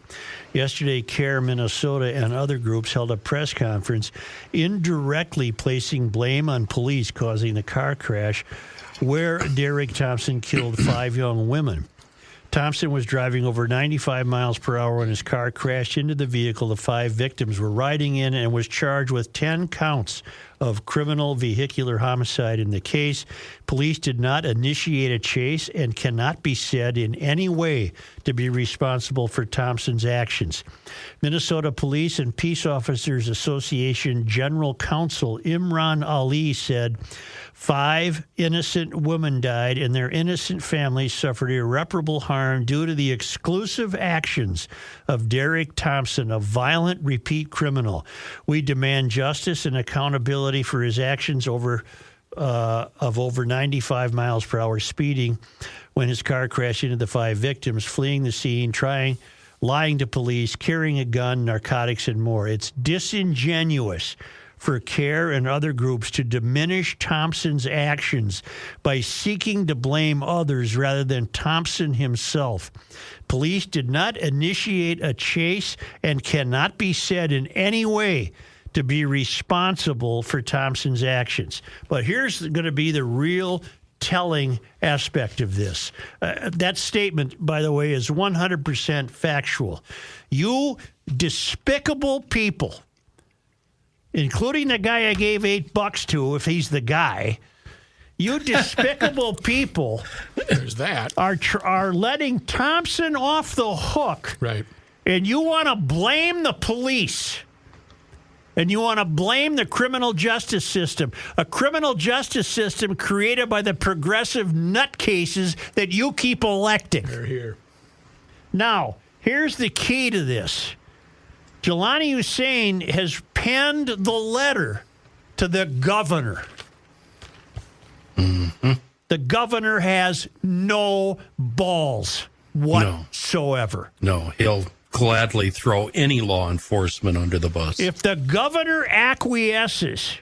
Yesterday, CAIR Minnesota and other groups held a press conference indirectly placing blame on police causing the car crash where Derek Thompson killed 5 young women. Thompson was driving over 95 miles per hour when his car crashed into the vehicle the 5 victims were riding in and was charged with 10 counts of criminal vehicular homicide in the case. Police did not initiate a chase and cannot be said in any way to be responsible for Thompson's actions. Minnesota Police and Peace Officers Association General Counsel Imran Ali said 5 innocent women died and their innocent families suffered irreparable harm due to the exclusive actions of Derek Thompson, a violent repeat criminal. We demand justice and accountability for his actions of over 95 miles per hour speeding when his car crashed into the 5 victims, fleeing the scene, lying to police, carrying a gun, narcotics, and more. It's disingenuous for CAIR and other groups to diminish Thompson's actions by seeking to blame others rather than Thompson himself. Police did not initiate a chase and cannot be said in any way to be responsible for Thompson's actions. But here's going to be the real telling aspect of this. That statement, by the way, is 100% factual. You despicable people, including the guy I gave $8 to, if he's the guy, you despicable people There's that. are letting Thompson off the hook. Right. And you want to blame the police. And you want to blame the criminal justice system, a criminal justice system created by the progressive nutcases that you keep electing. They're here. Now, here's the key to this. Jelani Hussein has penned the letter to the governor. Mm-hmm. The governor has no balls whatsoever. No, he'll gladly throw any law enforcement under the bus. If the governor acquiesces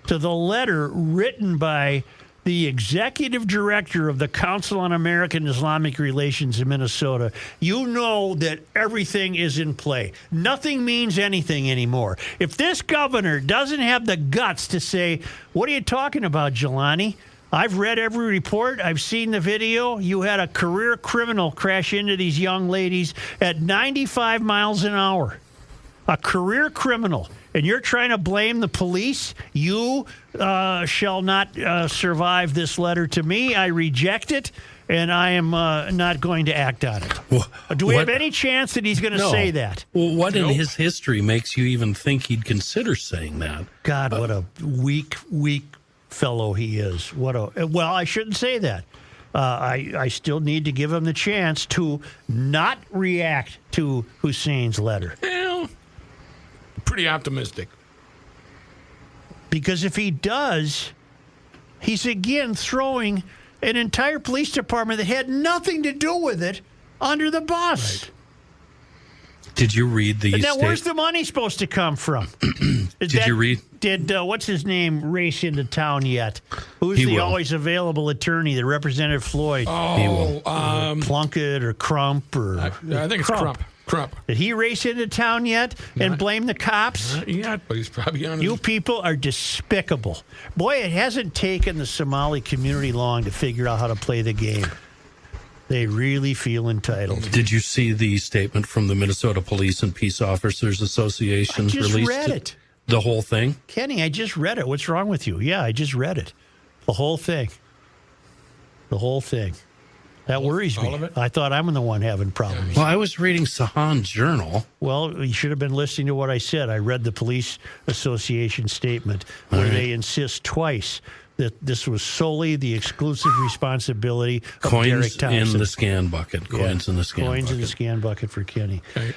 to the letter written by the executive director of the Council on American Islamic Relations in Minnesota, you know that everything is in play. Nothing means anything anymore. If this governor doesn't have the guts to say, what are you talking about, Jelani? I've read every report. I've seen the video. You had a career criminal crash into these young ladies at 95 miles an hour. A career criminal. And you're trying to blame the police? You shall not survive this letter to me. I reject it, and I am not going to act on it. Well, do we have any chance that he's going to say that? Well, what in his history makes you even think he'd consider saying that? God, what a weak fellow he is. Well, I shouldn't say that. I still need to give him the chance to not react to Hussein's letter. Well, pretty optimistic. Because if he does, he's again throwing an entire police department that had nothing to do with it under the bus. Right. Did you read the And now, state? where's the money supposed to come from? Did you read? Did what's his name race into town yet? Who's He the will. always available attorney that represented Floyd? Plunkett or Crump or I think it's Crump. Did he race into town yet and blame the cops? Not yet, but he's probably on. You people are despicable. Boy, it hasn't taken the Somali community long to figure out how to play the game. They really feel entitled. Did you see the statement from the Minnesota Police and Peace Officers Association? I just released read it. The whole thing? Kenny, I just read it. What's wrong with you? Yeah, I just read it. The whole thing. The whole thing. That worries me. all of it? I thought I'm the one having problems. Well, I was reading Sahan Journal. Well, you should have been listening to what I said. I read the Police Association statement where they insist twice that this was solely the exclusive responsibility of Derek Coins Thompson. in the scan bucket. Coins in the scan Coins bucket. in the scan bucket for Kenny. Okay.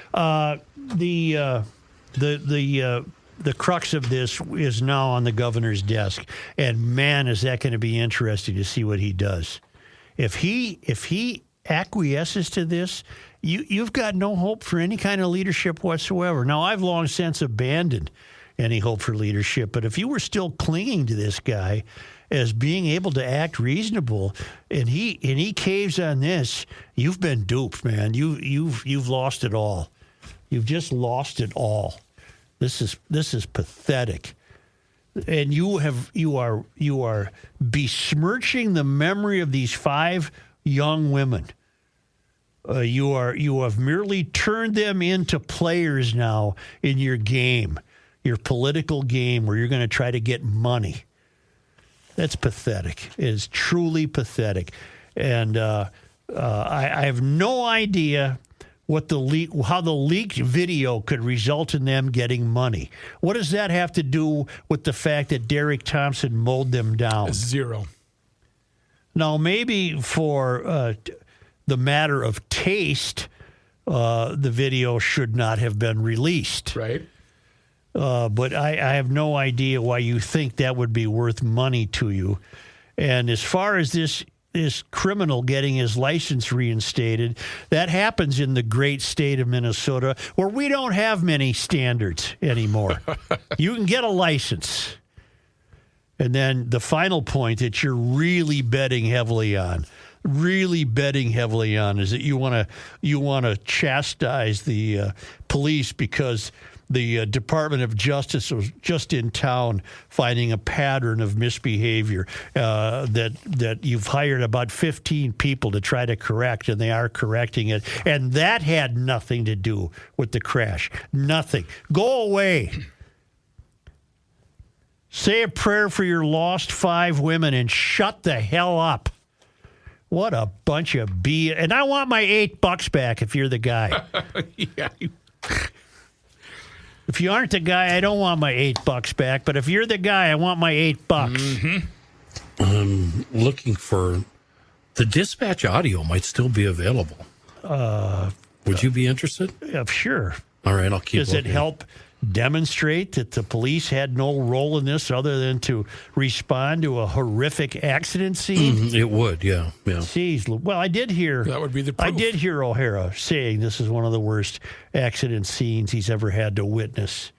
The crux of this is now on the governor's desk, and man, is that going to be interesting to see what he does. If he acquiesces to this, you've got no hope for any kind of leadership whatsoever. Now, I've long since abandoned any hope for leadership, but if you were still clinging to this guy as being able to act reasonable, and he caves on this, you've been duped, man. You've lost it all. You've just lost it all. This is pathetic. And you are besmirching the memory of these 5 young women. You have merely turned them into players now in your game, your political game, where you're going to try to get money. That's pathetic. It is truly pathetic. And I have no idea how the leaked video could result in them getting money. What does that have to do with the fact that Derek Thompson mowed them down? 0. Now, maybe for the matter of taste, the video should not have been released. Right. But I have no idea why you think that would be worth money to you. And as far as this criminal getting his license reinstated, that happens in the great state of Minnesota, where we don't have many standards anymore. You can get a license. And then the final point that you're really betting heavily on is that you want to chastise the police because the Department of Justice was just in town finding a pattern of misbehavior that you've hired about 15 people to try to correct, and they are correcting it. And that had nothing to do with the crash. Nothing. Go away. Say a prayer for your lost 5 women and shut the hell up. What a bunch of BS. And I want my $8 back if you're the guy. Yeah. If you aren't the guy, I don't want my $8 back. But if you're the guy, I want my $8. Mm-hmm. I'm looking for the dispatch audio might still be available. Would you be interested? Sure. All right, I'll keep Does it looking. help demonstrate that the police had no role in this other than to respond to a horrific accident scene? It would, yeah. Jeez. Well, I did hear That would be the proof. I did hear O'Hara saying this is one of the worst accident scenes he's ever had to witness.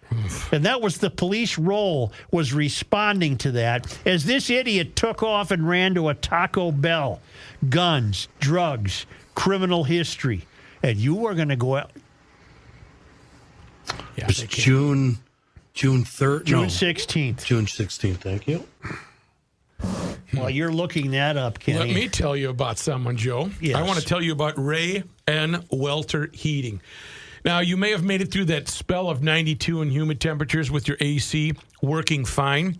And that was the police role, was responding to that as this idiot took off and ran to a Taco Bell. Guns, drugs, criminal history. And you are going to go out. Yeah, It's June 3rd? June No, 16th. June 16th, thank you. While you're looking that up, Kenny. Let me tell you about someone, Joe. Yes. I want to tell you about Ray and Welter Heating. Now, you may have made it through that spell of 92 and humid temperatures with your AC working fine.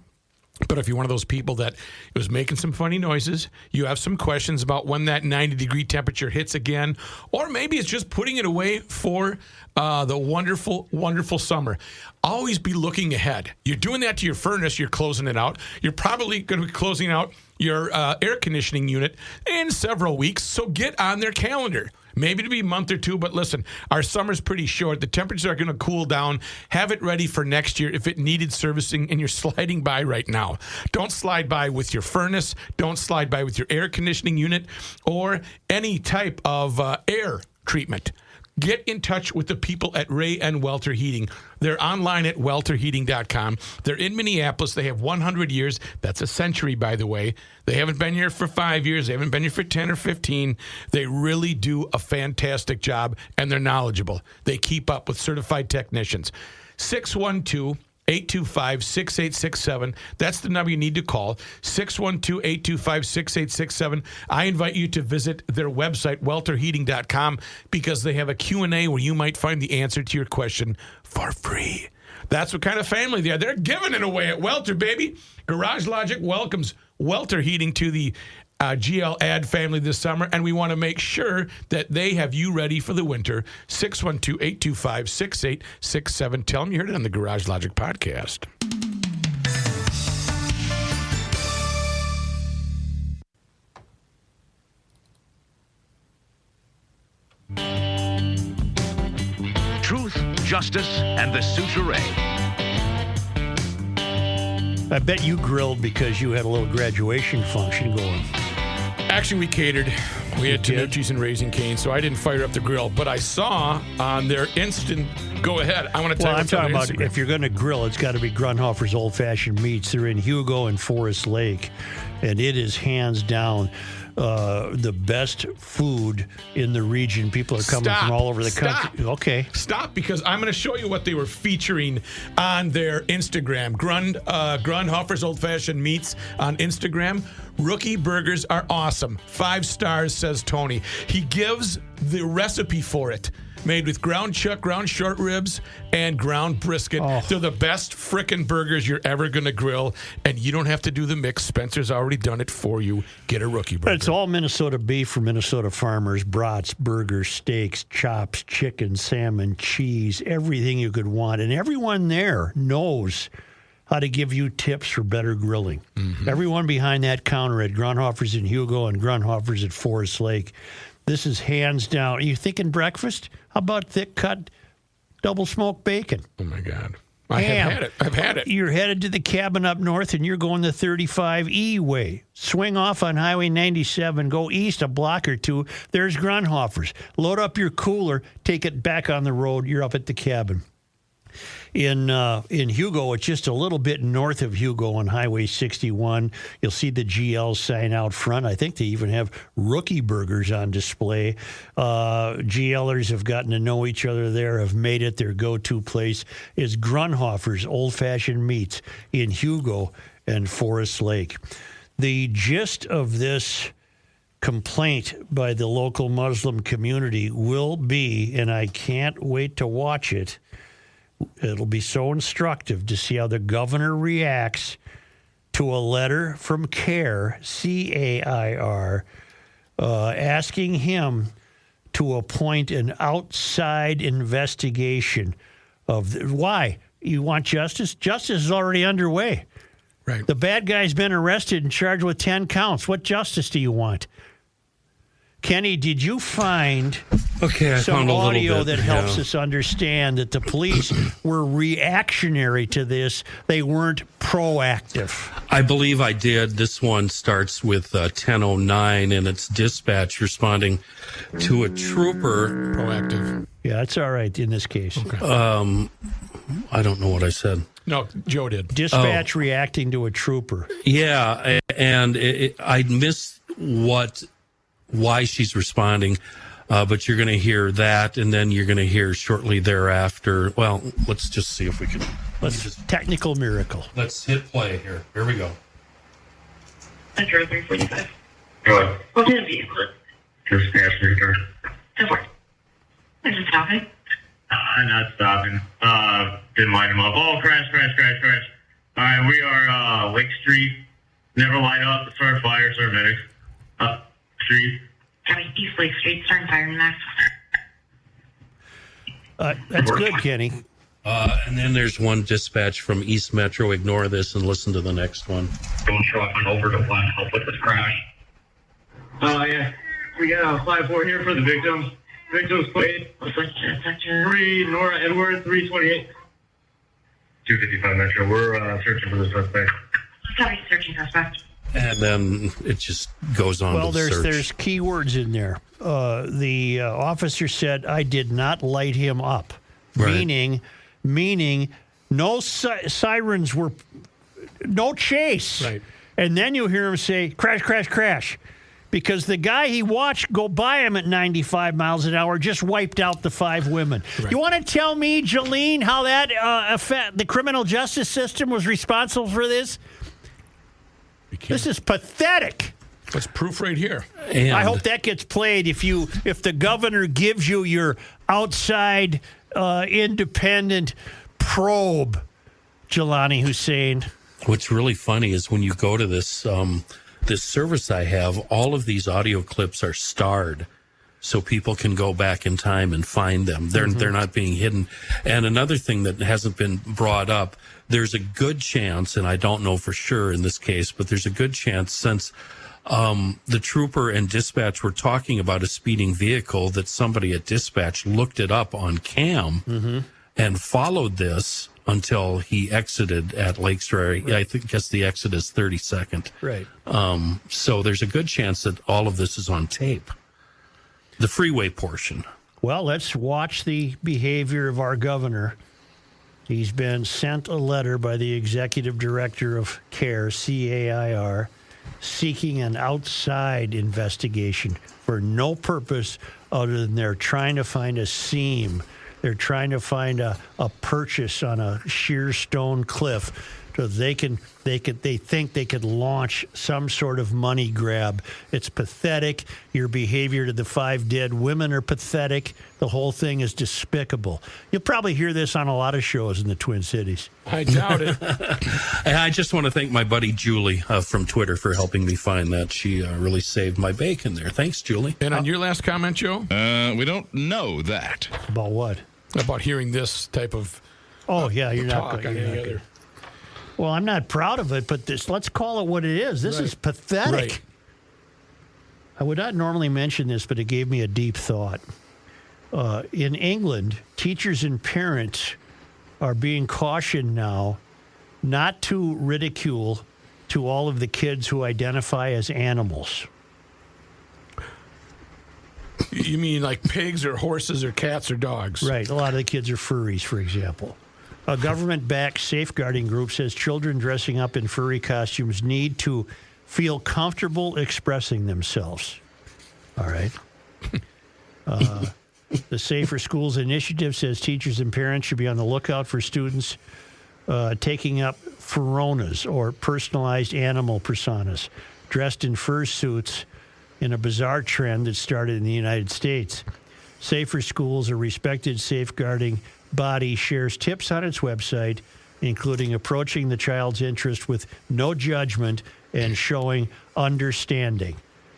But if you're one of those people that was making some funny noises, you have some questions about when that 90-degree temperature hits again, or maybe it's just putting it away for the wonderful, wonderful summer. Always be looking ahead. You're doing that to your furnace. You're closing it out. You're probably going to be closing out your air conditioning unit in several weeks, so get on their calendar. Maybe it'll be a month or 2, but listen, our summer's pretty short. The temperatures are going to cool down. Have it ready for next year if it needed servicing, and you're sliding by right now. Don't slide by with your furnace. Don't slide by with your air conditioning unit or any type of air treatment. get in touch with the people at Ray and Welter Heating. They're online at welterheating.com. They're in Minneapolis. They have 100 years. That's a century, by the way. They haven't been here for 5 years. They haven't been here for 10 or 15. They really do a fantastic job, and they're knowledgeable. They keep up with certified technicians. 612-825-6867. That's the number you need to call, 612-825-6867. I invite you to visit their website, welterheating.com, because they have a Q&A where you might find the answer to your question for free. That's what kind of family they are. They're giving it away at Welter, baby. Garage Logic welcomes Welter Heating to the GL Ad family this summer, and we want to make sure that they have you ready for the winter. 612-825-6867. Tell them you heard it on the Garage Logic podcast. Truth, justice, and the suture. I bet you grilled because you had a little graduation function going. Actually, we catered. We had Tanucci's and Raising Cane's, so I didn't fire up the grill. But I saw on their instant, go ahead. I want to tell you I'm talking about Instagram. if you're going to grill, it's got to be Grunhofer's Old Fashioned Meats. They're in Hugo and Forest Lake, and it is hands down the best food in the region. People are coming from all over the country. Okay. Stop, because I'm going to show you what they were featuring on their Instagram. Grunhofer's Old Fashioned Meats on Instagram. Rookie burgers are awesome. 5 stars, says Tony. He gives the recipe for it. Made with ground chuck, ground short ribs, and ground brisket. Oh. They're the best frickin' burgers you're ever going to grill, and you don't have to do the mix. Spencer's already done it for you. Get a rookie burger. But it's all Minnesota beef from Minnesota farmers. Brats, burgers, steaks, chops, chicken, salmon, cheese, everything you could want. And everyone there knows how to give you tips for better grilling. Mm-hmm. Everyone behind that counter at Grunhofer's in Hugo and Grunhofer's at Forest Lake. This is hands down. Are you thinking breakfast? How about thick cut double smoked bacon? Oh, my God. I have had it. I've had it. You're headed to the cabin up north, and you're going the 35E way. Swing off on Highway 97. Go east a block or two. There's Grunhofer's. Load up your cooler. Take it back on the road. You're up at the cabin. In Hugo, it's just a little bit north of Hugo on Highway 61. You'll see the GL sign out front. I think they even have rookie burgers on display. GLers have gotten to know each other there, have made it their go-to place. Is Grunhofer's Old Fashioned Meats in Hugo and Forest Lake. The gist of this complaint by the local Muslim community will be, and I can't wait to watch it, it'll be so instructive to see how the governor reacts to a letter from CAIR, C-A-I-R, asking him to appoint an outside investigation of why. You want justice? Justice is already underway. Right. The bad guy's been arrested and charged with 10 counts. What justice do you want? Kenny, did you find some audio that helps us understand that the police were reactionary to this? They weren't proactive. I believe I did. This one starts with 10:09, and it's dispatch responding to a trooper. Proactive. Yeah, that's all right in this case. Okay. I don't know what I said. No, Joe did. Dispatch reacting to a trooper. Yeah, and I missed why she's responding, but you're going to hear that, and then you're going to hear shortly thereafter. Well, let's just see if we can. Technical miracle. Let's hit play here. Here we go. Metro 345. Go ahead. What's in the vehicle? Just pass me there. Go for it. Is it stopping? I'm not stopping. Didn't line them up. Oh, crash. All right, we are Lake Street. Never line up. It's our fire, it's our medics. Street. East Lake Street, starting fire in Max. That's good, Kenny. And then there's one dispatch from East Metro. Ignore this and listen to the next one. Don't show up over to help with this crash. Yeah. We got a 5-4 here for the victims. Victims plate. 3 Nora Edward, 328. 255 Metro. We're searching for the suspect. Searching suspect. And then it just goes on. Well, to the search. there's keywords in there. the officer said, I did not light him up, meaning no sirens were, no chase. Right. And then you hear him say, crash, crash, crash. Because the guy he watched go by him at 95 miles an hour just wiped out the 5 women. Right. You want to tell me, Jolene, how that the criminal justice system was responsible for this? This is pathetic. That's proof right here. And I hope that gets played if the governor gives you your outside independent probe, Jelani Hussein. What's really funny is when you go to this this service I have, all of these audio clips are starred, so people can go back in time and find them. They're not being hidden. And another thing that hasn't been brought up, there's a good chance, and I don't know for sure in this case, but there's a good chance since the trooper and dispatch were talking about a speeding vehicle that somebody at dispatch looked it up on cam and followed this until he exited at Lake Story. Right. I guess the exit is 32nd. Right. So there's a good chance that all of this is on tape. The freeway portion. Well, let's watch the behavior of our governor. He's been sent a letter by the executive director of CAIR, CAIR, seeking an outside investigation for no purpose other than they're trying to find a seam. They're trying to find a purchase on a sheer stone cliff so they think they could launch some sort of money grab. It's pathetic. Your behavior to the 5 dead women are pathetic. The whole thing is despicable. You'll probably hear this on a lot of shows in the Twin Cities. I doubt it. I just want to thank my buddy Julie from Twitter for helping me find that. She really saved my bacon there. Thanks, Julie. And on your last comment, Joe? We don't know that. About what? About hearing this type of you're talk not on going any other. Well, I'm not proud of it, but let's call it what it is. This is pathetic. Right. I would not normally mention this, but it gave me a deep thought. In England, teachers and parents are being cautioned now not to ridicule to all of the kids who identify as animals. You mean like pigs or horses or cats or dogs? Right. A lot of the kids are furries, for example. A government-backed safeguarding group says children dressing up in furry costumes need to feel comfortable expressing themselves. All right. The Safer Schools Initiative says teachers and parents should be on the lookout for students taking up furronas or personalized animal personas dressed in fursuits in a bizarre trend that started in the United States. Safer Schools, a respected safeguarding body, shares tips on its website, including approaching the child's interest with no judgment and showing understanding.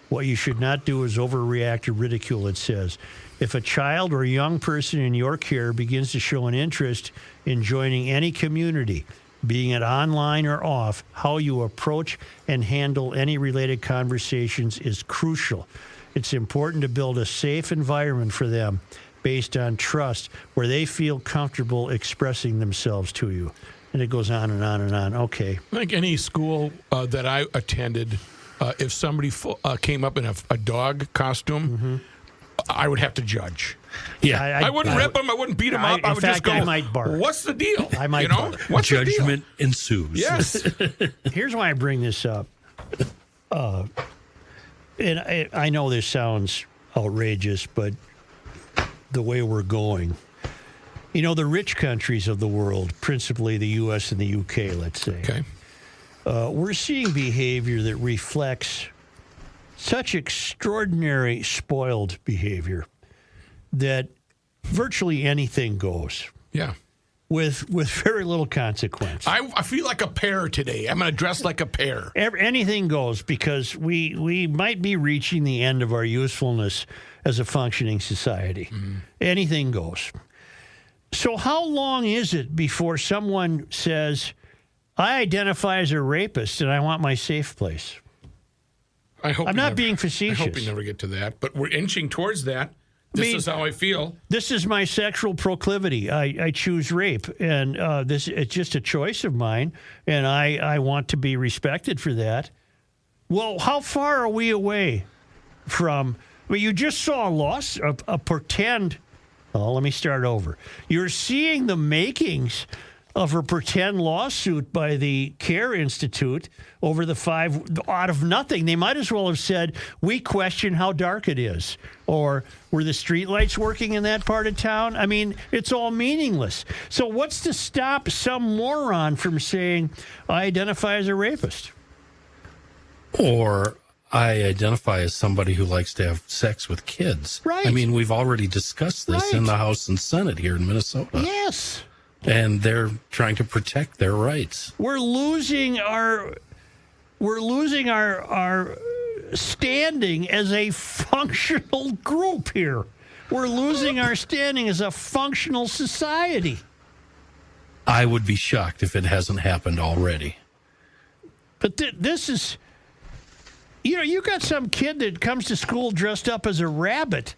What you should not do is overreact or ridicule, it says. If a child or young person in your care begins to show an interest in joining any community, being it online or off, how you approach and handle any related conversations is crucial. It's important to build a safe environment for them based on trust where they feel comfortable expressing themselves to you. And it goes on and on and on. Okay. Like any school that I attended, if somebody came up in a dog costume, I would have to judge. Yeah, I wouldn't rip him. I wouldn't beat him up. I would just go, I might bark. What's the deal? I might bark. What's Judgment the deal? ensues. Yes. Here's why I bring this up. And I know this sounds outrageous, but the way we're going. You know, the rich countries of the world, principally the U.S. and the U.K., let's say. Okay. We're seeing behavior that reflects such extraordinary spoiled behavior that virtually anything goes. Yeah. With very little consequence. I feel like a pear today. I'm going to dress like a pear. Anything goes because we might be reaching the end of our usefulness as a functioning society. Anything goes. So how long is it before someone says, I identify as a rapist and I want my safe place? I'm not being facetious. I hope we never get to that, but we're inching towards that. This is how I feel. This is my sexual proclivity. I choose rape, and it's just a choice of mine, and I want to be respected for that. Well, how far are we away from Well, you just saw a pretend. Oh, let me start over. You're seeing the makings of a pretend lawsuit by the CAIR Institute over the 5 out of nothing. They might as well have said, we question how dark it is. Or were the streetlights working in that part of town? I mean, it's all meaningless. So what's to stop some moron from saying, I identify as a rapist? Or I identify as somebody who likes to have sex with kids. Right. I mean, we've already discussed this in the House and Senate here in Minnesota. Yes. And they're trying to protect their rights. We're losing our standing as a functional group here. We're losing our standing as a functional society. I would be shocked if it hasn't happened already. But this is, you got some kid that comes to school dressed up as a rabbit.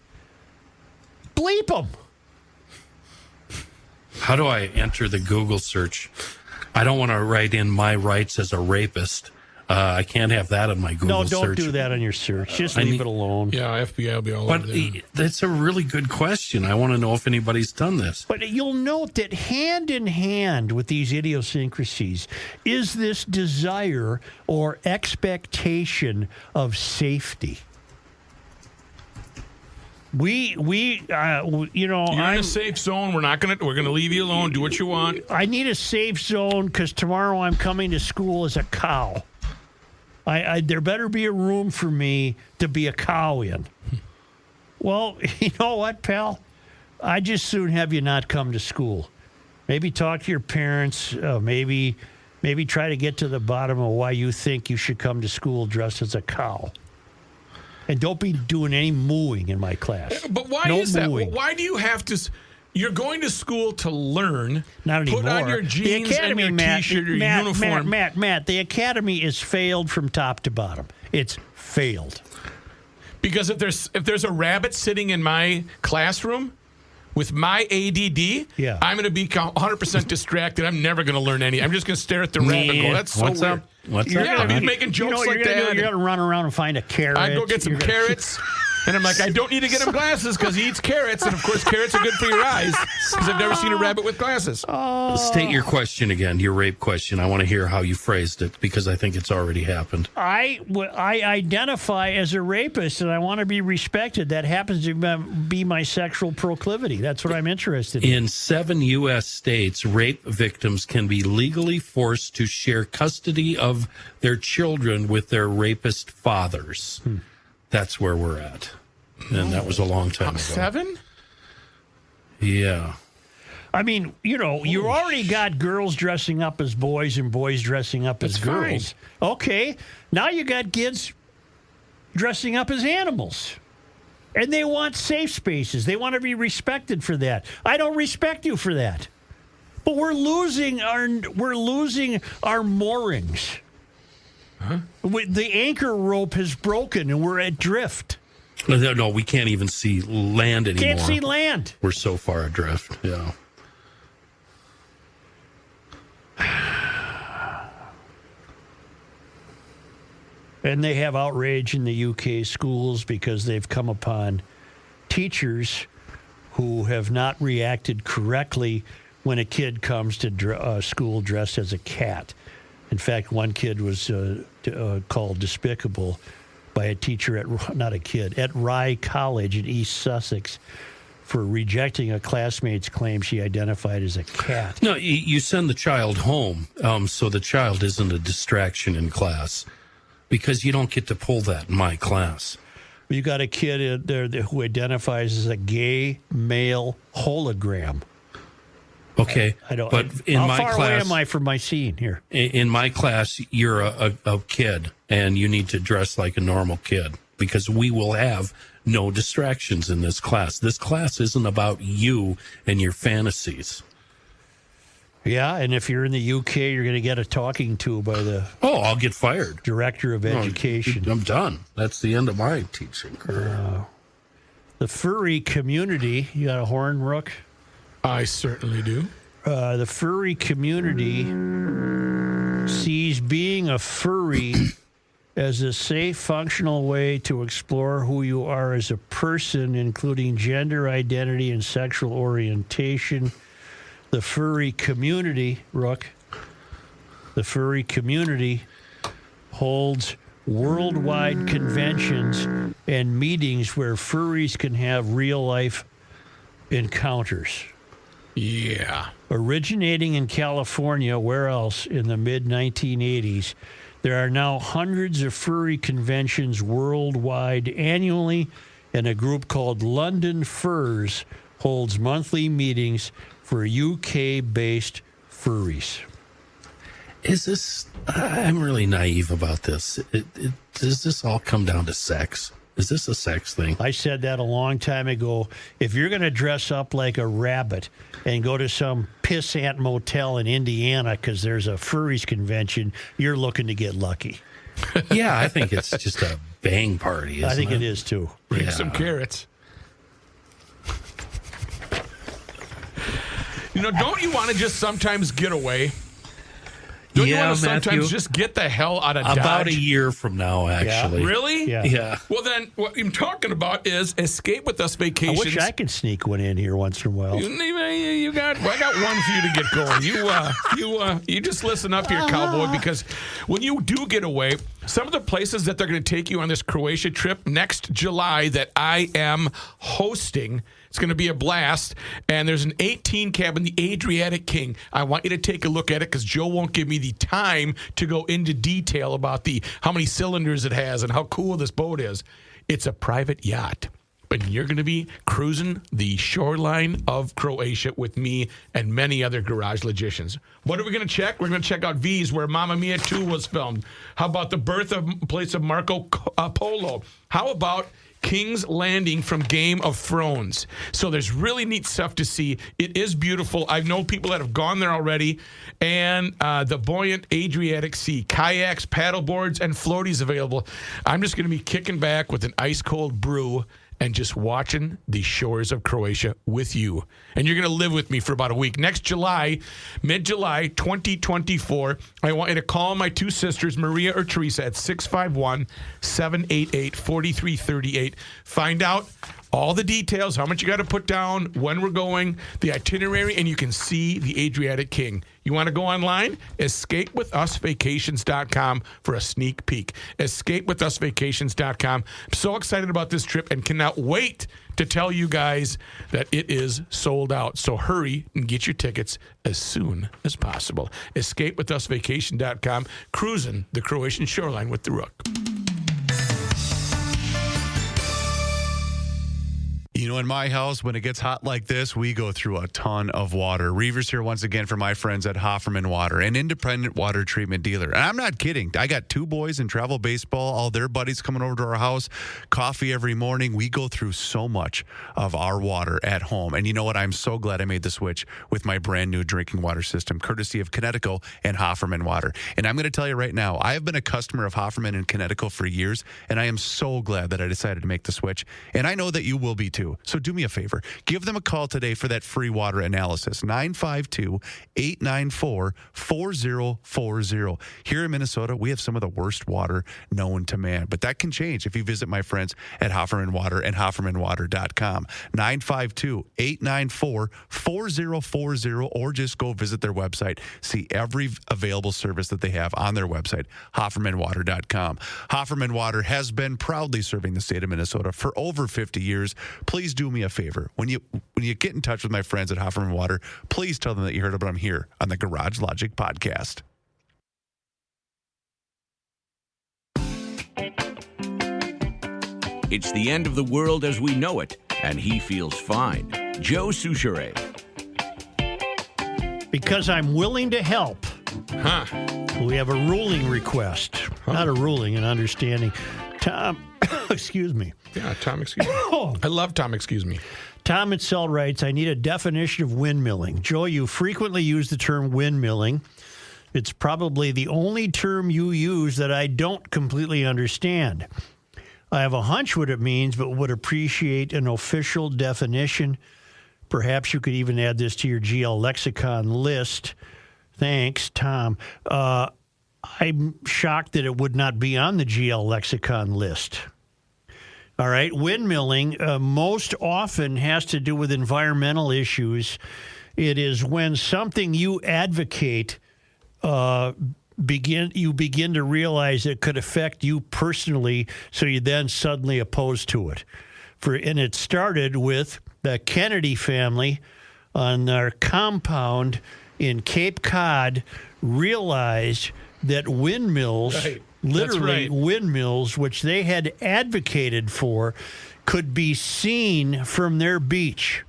Bleep him. How do I enter the Google search? I don't want to write in my rights as a rapist. I can't have that in my Google search. No, don't do that on your search. Just leave it alone. Yeah, FBI will be all over there. But that's a really good question. I want to know if anybody's done this. But you'll note that hand in hand with these idiosyncrasies is this desire or expectation of safety. You're in a safe zone. We're gonna leave you alone. Do what you want. I need a safe zone because tomorrow I'm coming to school as a cow. There better be a room for me to be a cow in. Well, you know what, pal? I'd just soon have you not come to school. Maybe talk to your parents. Maybe try to get to the bottom of why you think you should come to school dressed as a cow. And don't be doing any mooing in my class. But why is that? Why do you have to? You're going to school to learn. Not anymore. Put on your jeans and your T-shirt or uniform. Matt, the academy is failed from top to bottom. It's failed. Because if there's a rabbit sitting in my classroom with my ADD, I'm going to be 100% distracted. I'm never going to learn any. I'm just going to stare at the rabbit and go, that's so What's weird. Up? What's yeah, up? I'll be making jokes like that. You're going to run around and find a carrot. I'd go get some carrots. And I'm like, I don't need to get him glasses because he eats carrots. And, of course, carrots are good for your eyes because I've never seen a rabbit with glasses. State your question again, your rape question. I want to hear how you phrased it because I think it's already happened. I identify as a rapist, and I want to be respected. That happens to be my sexual proclivity. That's what I'm interested in. In 7 U.S. states, rape victims can be legally forced to share custody of their children with their rapist fathers. That's where we're at. And that was a long time ago. 7? Yeah. I mean, you already got girls dressing up as boys and boys dressing up as girls. Fine. Okay. Now you got kids dressing up as animals. And they want safe spaces. They want to be respected for that. I don't respect you for that. But we're losing our moorings. Huh? The anchor rope has broken and we're adrift. No, we can't even see land anymore. Can't see land. We're so far adrift, yeah. And they have outrage in the UK schools because they've come upon teachers who have not reacted correctly when a kid comes to school dressed as a cat. In fact, one kid was called despicable by a teacher at Rye College in East Sussex for rejecting a classmate's claim she identified as a cat. No, you send the child home so the child isn't a distraction in class because you don't get to pull that in my class. You got a kid there who identifies as a gay male hologram. Okay, I don't. But in how my far class, away am I from my scene here? In my class, you're a kid, and you need to dress like a normal kid because we will have no distractions in this class. This class isn't about you and your fantasies. Yeah, and if you're in the UK, you're going to get a talking to by the I'll get fired. Director of Education. I'm done. That's the end of my teaching career. The furry community. You got a horn, Rook? I certainly do. The furry community sees being a furry as a safe, functional way to explore who you are as a person, including gender identity and sexual orientation. The furry community, Rook, the furry community holds worldwide conventions and meetings where furries can have real-life encounters. Yeah. Originating in California, where else, in the mid-1980s, there are now hundreds of furry conventions worldwide annually, and a group called London Furs holds monthly meetings for UK-based furries. Is this... I'm really naive about this. Does this all come down to sex? Is this a sex thing? I said that a long time ago. If you're going to dress up like a rabbit and go to some pissant motel in Indiana because there's a furries convention, you're looking to get lucky. Yeah, I think it's just a bang party, isn't I think it is, too. Bring some carrots. Don't you want to just sometimes get away? Don't you want to sometimes just get the hell out of Dodge? About a year from now, actually. Yeah. Really? Yeah. Well, then, what I'm talking about is Escape With Us Vacations. I wish I could sneak one in here once in a while. I got one for you to get going. You just listen up here, cowboy, because when you do get away, some of the places that they're going to take you on this Croatia trip next July that I am hosting, it's going to be a blast. And there's an 18 cabin, the Adriatic King. I want you to take a look at it because Joe won't give me the time to go into detail about how many cylinders it has and how cool this boat is. It's a private yacht. But you're going to be cruising the shoreline of Croatia with me and many other garage logicians. What are we going to check? We're going to check out V's, where Mamma Mia 2 was filmed. How about the birthplace of Marco Polo? How about King's Landing from Game of Thrones? So there's really neat stuff to see. It is beautiful. I know people that have gone there already. And the buoyant Adriatic Sea, kayaks, paddleboards, and floaties available. I'm just going to be kicking back with an ice-cold brew and just watching the shores of Croatia with you. And you're going to live with me for about a week. Next July, mid-July 2024, I want you to call my two sisters, Maria or Teresa, at 651-788-4338. Find out all the details, how much you got to put down, when we're going, the itinerary, and you can see the Adriatic King. You want to go online? EscapeWithUsVacations.com for a sneak peek. EscapeWithUsVacations.com. I'm so excited about this trip and cannot wait to tell you guys that it is sold out. So hurry and get your tickets as soon as possible. EscapeWithUsVacation.com. Cruising the Croatian shoreline with the Rook. You know, in my house, when it gets hot like this, we go through a ton of water. Reaver's here once again for my friends at Hofferman Water, an independent water treatment dealer. And I'm not kidding. I got two boys in travel baseball, all their buddies coming over to our house, coffee every morning. We go through so much of our water at home. And you know what? I'm so glad I made the switch with my brand new drinking water system, courtesy of Connecticut and Hofferman Water. And I'm going to tell you right now, I have been a customer of Hofferman and Connecticut for years, and I am so glad that I decided to make the switch. And I know that you will be too. So do me a favor. Give them a call today for that free water analysis. 952-894-4040. Here in Minnesota, we have some of the worst water known to man. But that can change if you visit my friends at Hofferman Water and HoffermanWater.com. 952-894-4040, or just go visit their website. See every available service that they have on their website, HoffermanWater.com. Hofferman Water has been proudly serving the state of Minnesota for over 50 years. Please do me a favor. When you get in touch with my friends at Hofferman Water, please tell them that you heard about them here on the Garage Logic Podcast. It's the end of the world as we know it, and he feels fine. Joe Souchere. Because I'm willing to help. We have a ruling request. Not a ruling, an understanding. Tom, excuse me. Yeah, Tom, excuse me. I love Tom, excuse me. Tom Itzel writes, I need a definition of windmilling. Joe, you frequently use the term windmilling. It's probably the only term you use that I don't completely understand. I have a hunch what it means, but would appreciate an official definition. Perhaps you could even add this to your GL lexicon list. Thanks, Tom. I'm shocked that it would not be on the GL lexicon list. All right, windmilling most often has to do with environmental issues. It is when something you advocate begin to realize it could affect you personally, so you then suddenly oppose to it. And it started with the Kennedy family on their compound in Cape Cod realized that windmills, literally windmills, which they had advocated for, could be seen from their beach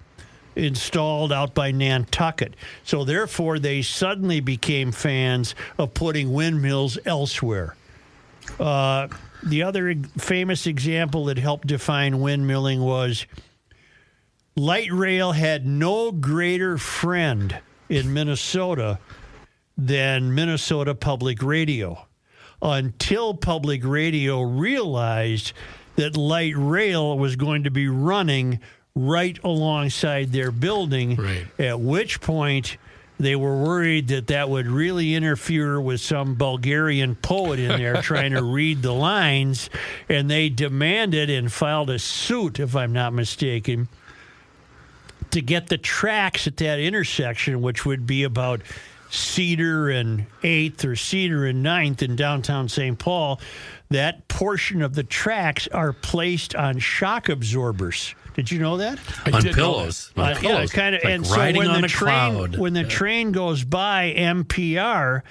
installed out by Nantucket. So therefore, they suddenly became fans of putting windmills elsewhere. The other famous example that helped define windmilling was light rail had no greater friend in Minnesota than Minnesota Public Radio, until Public Radio realized that light rail was going to be running right alongside their building, at which point they were worried that that would really interfere with some Bulgarian poet in there trying to read the lines, and they demanded and filed a suit, if I'm not mistaken, to get the tracks at that intersection, which would be about Cedar and 8th or Cedar and 9th in downtown St. Paul. That portion of the tracks are placed on shock absorbers. Did you know that? On pillows. Yeah, kind of. Like and so riding when on the a train, cloud. when the train goes by MPR,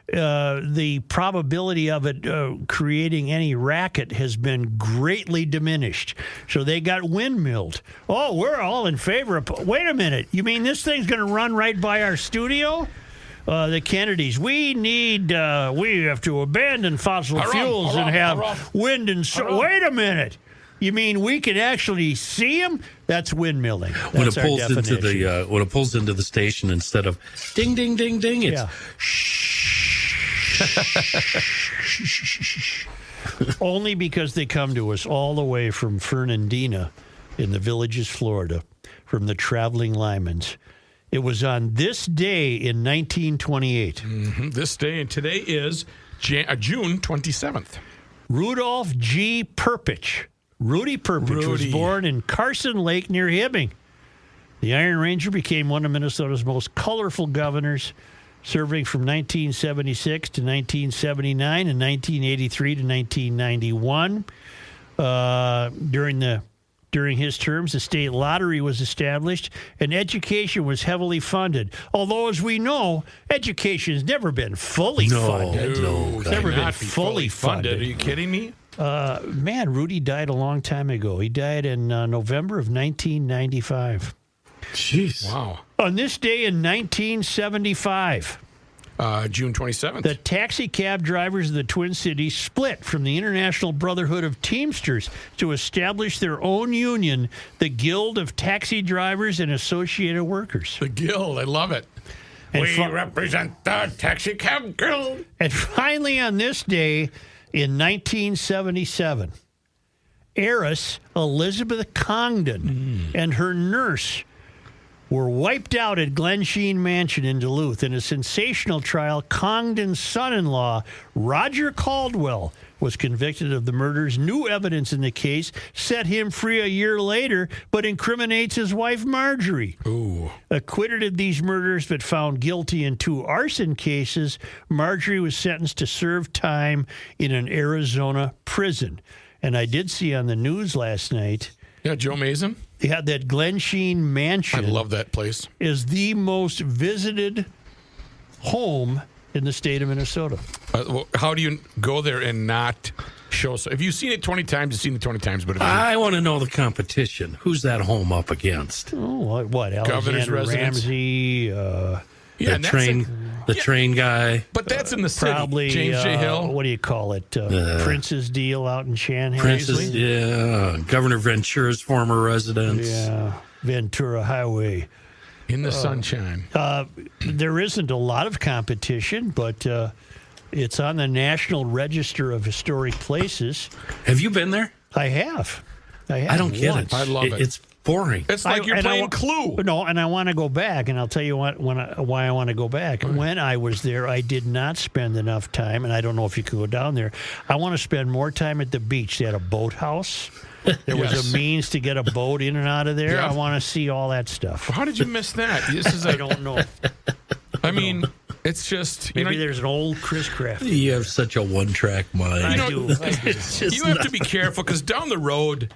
the probability of it creating any racket has been greatly diminished. So they got windmilled. Oh, we're all in favor of. Wait a minute. You mean this thing's going to run right by our studio? The Kennedys. We have to abandon fossil fuels and have wind and solar. Wait a minute. You mean we can actually see them? That's windmilling. That's when it pulls into the station, instead of ding ding ding ding, it's only because they come to us all the way from Fernandina in the Villages, Florida, from the traveling Lymans. It was on this day in 1928. This day, and today is June 27th. Rudolph G. Perpich. Rudy Perpich was born in Carson Lake near Hibbing. The Iron Ranger became one of Minnesota's most colorful governors, serving from 1976 to 1979 and 1983 to 1991. During his terms, the state lottery was established and education was heavily funded. Although, as we know, education has never been fully funded. No, it's never been fully funded. Are you kidding me? Man, Rudy died a long time ago. He died in November of 1995. Jeez. Wow. On this day in 1975... June 27th. The taxi cab drivers of the Twin Cities split from the International Brotherhood of Teamsters to establish their own union, the Guild of Taxi Drivers and Associated Workers. The Guild, I love it. And we represent the Taxi Cab Guild. And finally, on this day in 1977, heiress Elizabeth Congdon and her nurse were wiped out at Glen Sheen Mansion in Duluth. In a sensational trial, Congdon's son-in-law, Roger Caldwell, was convicted of the murders. New evidence in the case set him free a year later, but incriminates his wife, Marjorie. Ooh. Acquitted of these murders, but found guilty in 2 arson cases, Marjorie was sentenced to serve time in an Arizona prison. And I did see on the news last night... Yeah, Joe Mason? Yeah, that Glen Sheen Mansion. I love that place. Is the most visited home in the state of Minnesota. How do you go there and not show? So if you've seen it 20 times, you've seen it 20 times. But if I want to know the competition. Who's that home up against? Oh, what? Governor's Alexander residence? Ramsey. The train guy. But that's in the city. Probably James J. Hill. What do you call it? Prince's deal out in Chanhassen. Prince's, Governor Ventura's former residence. Yeah, Ventura Highway. In the sunshine. There isn't a lot of competition, but it's on the National Register of Historic Places. Have you been there? I have. I don't get it. I love it. It's boring. It's like you're playing Clue. No, and I want to go back, and I'll tell you why I want to go back. When I was there, I did not spend enough time, and I don't know if you could go down there. I want to spend more time at the beach. They had a boathouse. There was a means to get a boat in and out of there. Yeah. I want to see all that stuff. How did you miss that? I don't know. I mean, it's just... Maybe there's an old Chris Craft. You have such a one-track mind. I do. You have to be careful because down the road...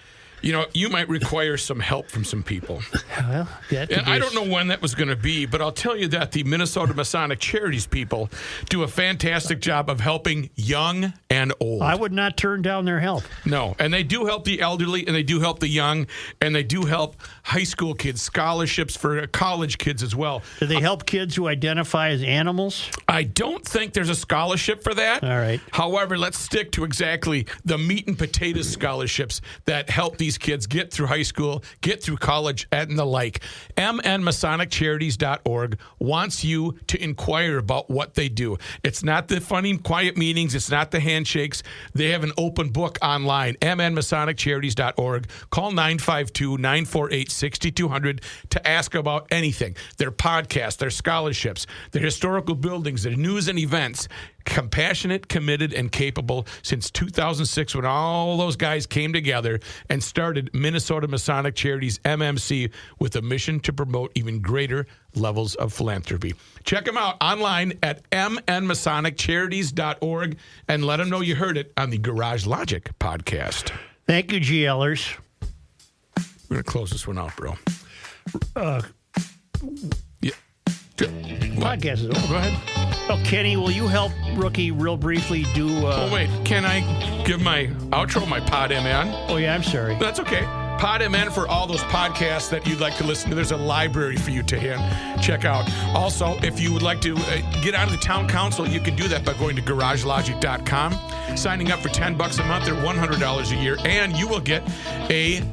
you might require some help from some people. Well, and I don't know when that was going to be, but I'll tell you that the Minnesota Masonic Charities people do a fantastic job of helping young and old. I would not turn down their help. No, and they do help the elderly, and they do help the young, and they do help high school kids, scholarships for college kids as well. Do they help kids who identify as animals? I don't think there's a scholarship for that. All right. However, let's stick to exactly the meat and potatoes scholarships that help these kids get through high school, get through college, and the like. MNMasonicCharities.org wants you to inquire about what they do. It's not the funny, quiet meetings. It's not the handshakes. They have an open book online, MNMasonicCharities.org. Call 952-948-6200 to ask about anything. Their podcasts, their scholarships, their historical buildings, their news and events. Compassionate, committed, and capable since 2006 when all those guys came together and started Minnesota Masonic Charities, MMC, with a mission to promote even greater levels of philanthropy. Check them out online at mnmasoniccharities.org and let them know you heard it on the Garage Logic podcast. Thank you, GLers. We're going to close this one out, bro. Podcast is over. Go ahead. Oh, Kenny, will you help Rookie real briefly do... Oh, wait. Can I give my outro, my Pod MN? Oh, yeah, I'm sorry. That's okay. Pod MN for all those podcasts that you'd like to listen to. There's a library for you to check out. Also, if you would like to get out of the town council, you can do that by going to garagelogic.com, signing up for $10 a month or $100 a year, and you will get a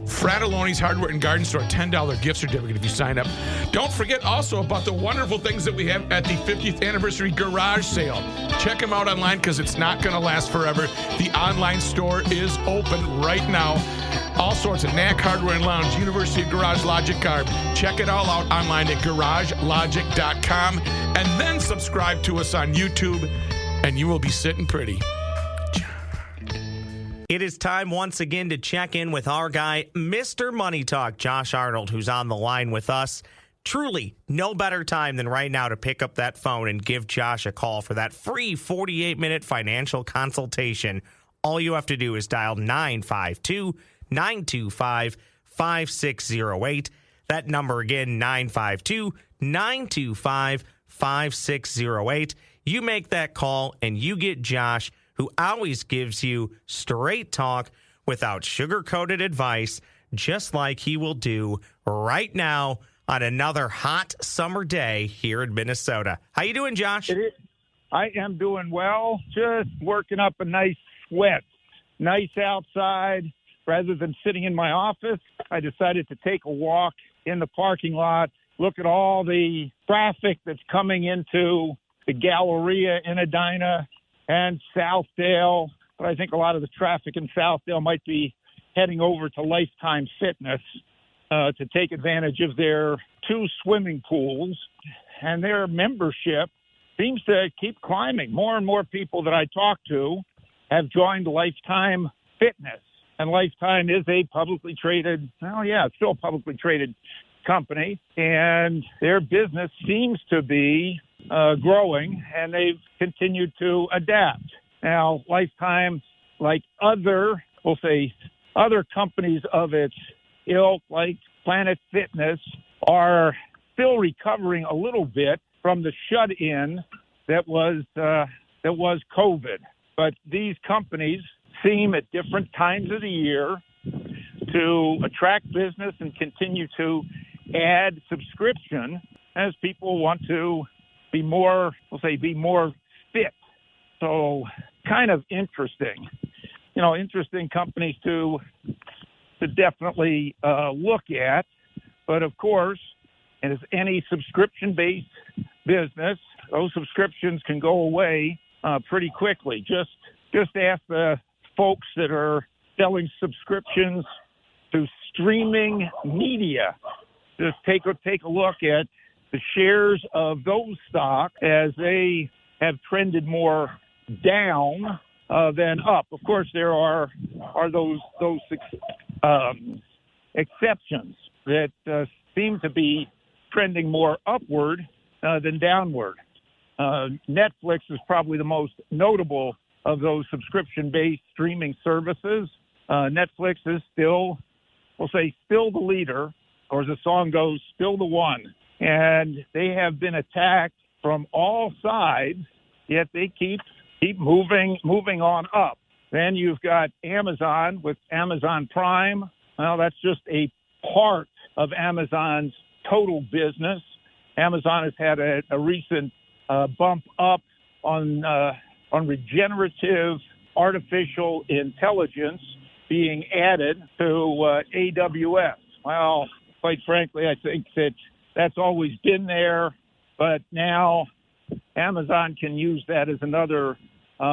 Fratelloni's Hardware and Garden Store $10 gift certificate if you sign up. Don't forget also about the wonderful things that we have at the 50th anniversary garage sale. Check them out online because it's not going to last forever. The online store is open right now. All sorts of Knack Hardware and Lounge, University of Garage Logic Garb. Check it all out online at garagelogic.com and then subscribe to us on YouTube and you will be sitting pretty. It is time once again to check in with our guy, Mr. Money Talk, Josh Arnold, who's on the line with us. Truly, no better time than right now to pick up that phone and give Josh a call for that free 48-minute financial consultation. All you have to do is dial 952-925-5608. That number again, 952-925-5608. You make that call and you get Josh, who always gives you straight talk without sugar-coated advice, just like he will do right now on another hot summer day here in Minnesota. How you doing, Josh? I am doing well, just working up a nice sweat. Nice outside. Rather than sitting in my office, I decided to take a walk in the parking lot, look at all the traffic that's coming into the Galleria in Edina and Southdale. But I think a lot of the traffic in Southdale might be heading over to Lifetime Fitness to take advantage of their 2 swimming pools. And their membership seems to keep climbing. More and more people that I talk to have joined Lifetime Fitness. And Lifetime is a publicly traded, it's still a publicly traded company. And their business seems to be growing, and they've continued to adapt. Now, Lifetime, like other companies of its ilk, like Planet Fitness, are still recovering a little bit from the shut-in that was COVID. But these companies seem at different times of the year to attract business and continue to add subscription as people want to be more fit. So kind of interesting. Interesting companies to definitely look at. But of course, as any subscription-based business, those subscriptions can go away pretty quickly. Just ask the folks that are selling subscriptions to streaming media. Just take a look at the shares of those stocks as they have trended more down than up. Of course, there are those exceptions that seem to be trending more upward than downward. Netflix is probably the most notable of those subscription-based streaming services. Netflix is still the leader, or as the song goes, still the one. And they have been attacked from all sides, yet they keep moving on up. Then you've got Amazon with Amazon Prime. Well, that's just a part of Amazon's total business. Amazon has had a recent bump up on regenerative artificial intelligence being added to AWS. Well, quite frankly, I think that's always been there, but now Amazon can use that as another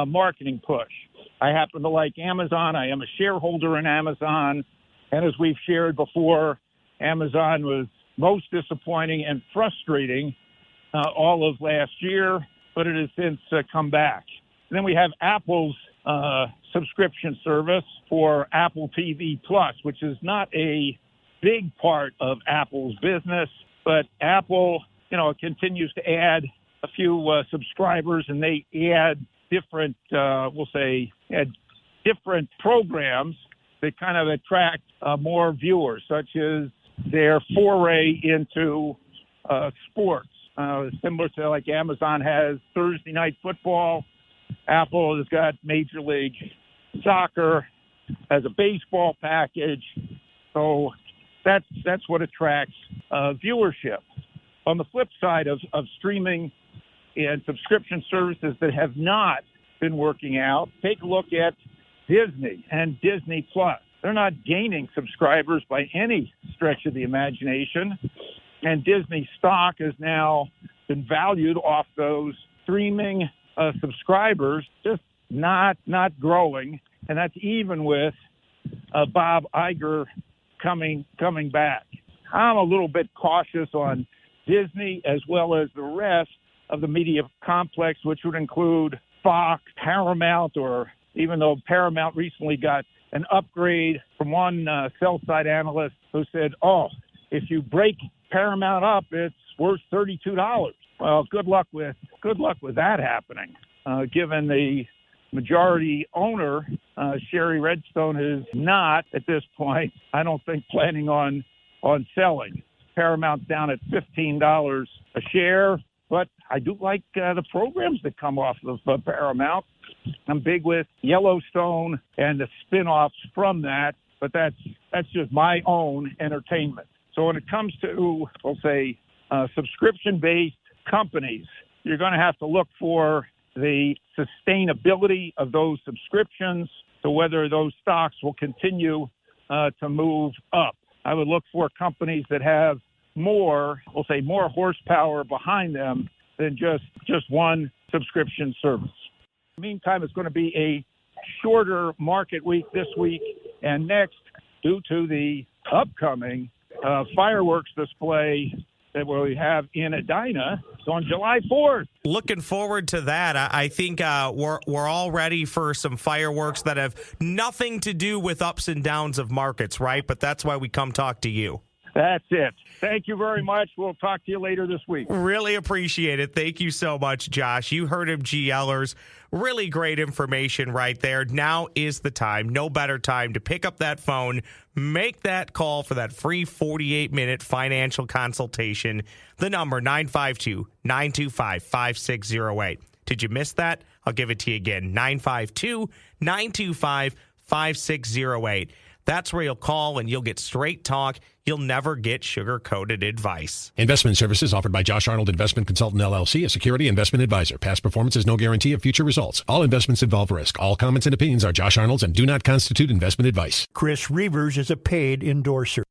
marketing push. I happen to like Amazon. I am a shareholder in Amazon. And as we've shared before, Amazon was most disappointing and frustrating all of last year, but it has since come back. And then we have Apple's subscription service for Apple TV Plus, which is not a big part of Apple's business, but Apple, continues to add a few subscribers, and they add different, different programs that kind of attract more viewers, such as their foray into sports. Similar to like Amazon has Thursday Night Football, Apple has got Major League Soccer, has a baseball package. So that's what attracts viewership. On the flip side of streaming and subscription services that have not been working out, take a look at Disney and Disney Plus. They're not gaining subscribers by any stretch of the imagination. And Disney stock has now been valued off those streaming subscribers, just not growing. And that's even with Bob Iger coming back. I'm a little bit cautious on Disney as well as the rest of the media complex, which would include Fox, Paramount, or even though Paramount recently got an upgrade from one sell-side analyst who said, if you break Paramount up, it's worth $32. Well, good luck with that happening, given the majority owner, Sherry Redstone, is not, at this point, I don't think, planning on selling. Paramount's down at $15 a share, but I do like the programs that come off of Paramount. I'm big with Yellowstone and the spin-offs from that, but that's just my own entertainment. So when it comes to, subscription-based companies, you're going to have to look for the sustainability of those subscriptions, to whether those stocks will continue to move up. I would look for companies that have more horsepower behind them than just one subscription service. In the meantime, it's going to be a shorter market week this week and next due to the upcoming fireworks display that we have in Edina. So on July 4th. Looking forward to that. I think we're all ready for some fireworks that have nothing to do with ups and downs of markets, right? But that's why we come talk to you. That's it. Thank you very much. We'll talk to you later this week. Really appreciate it. Thank you so much, Josh. You heard him, GLers. Really great information right there. Now is the time. No better time to pick up that phone, make that call for that free 48-minute financial consultation. The number, 952-925-5608. Did you miss that? I'll give it to you again, 952-925-5608. That's where you'll call and you'll get straight talk. You'll never get sugar-coated advice. Investment services offered by Josh Arnold Investment Consultant, LLC, a security investment advisor. Past performance is no guarantee of future results. All investments involve risk. All comments and opinions are Josh Arnold's and do not constitute investment advice. Chris Reavers is a paid endorser.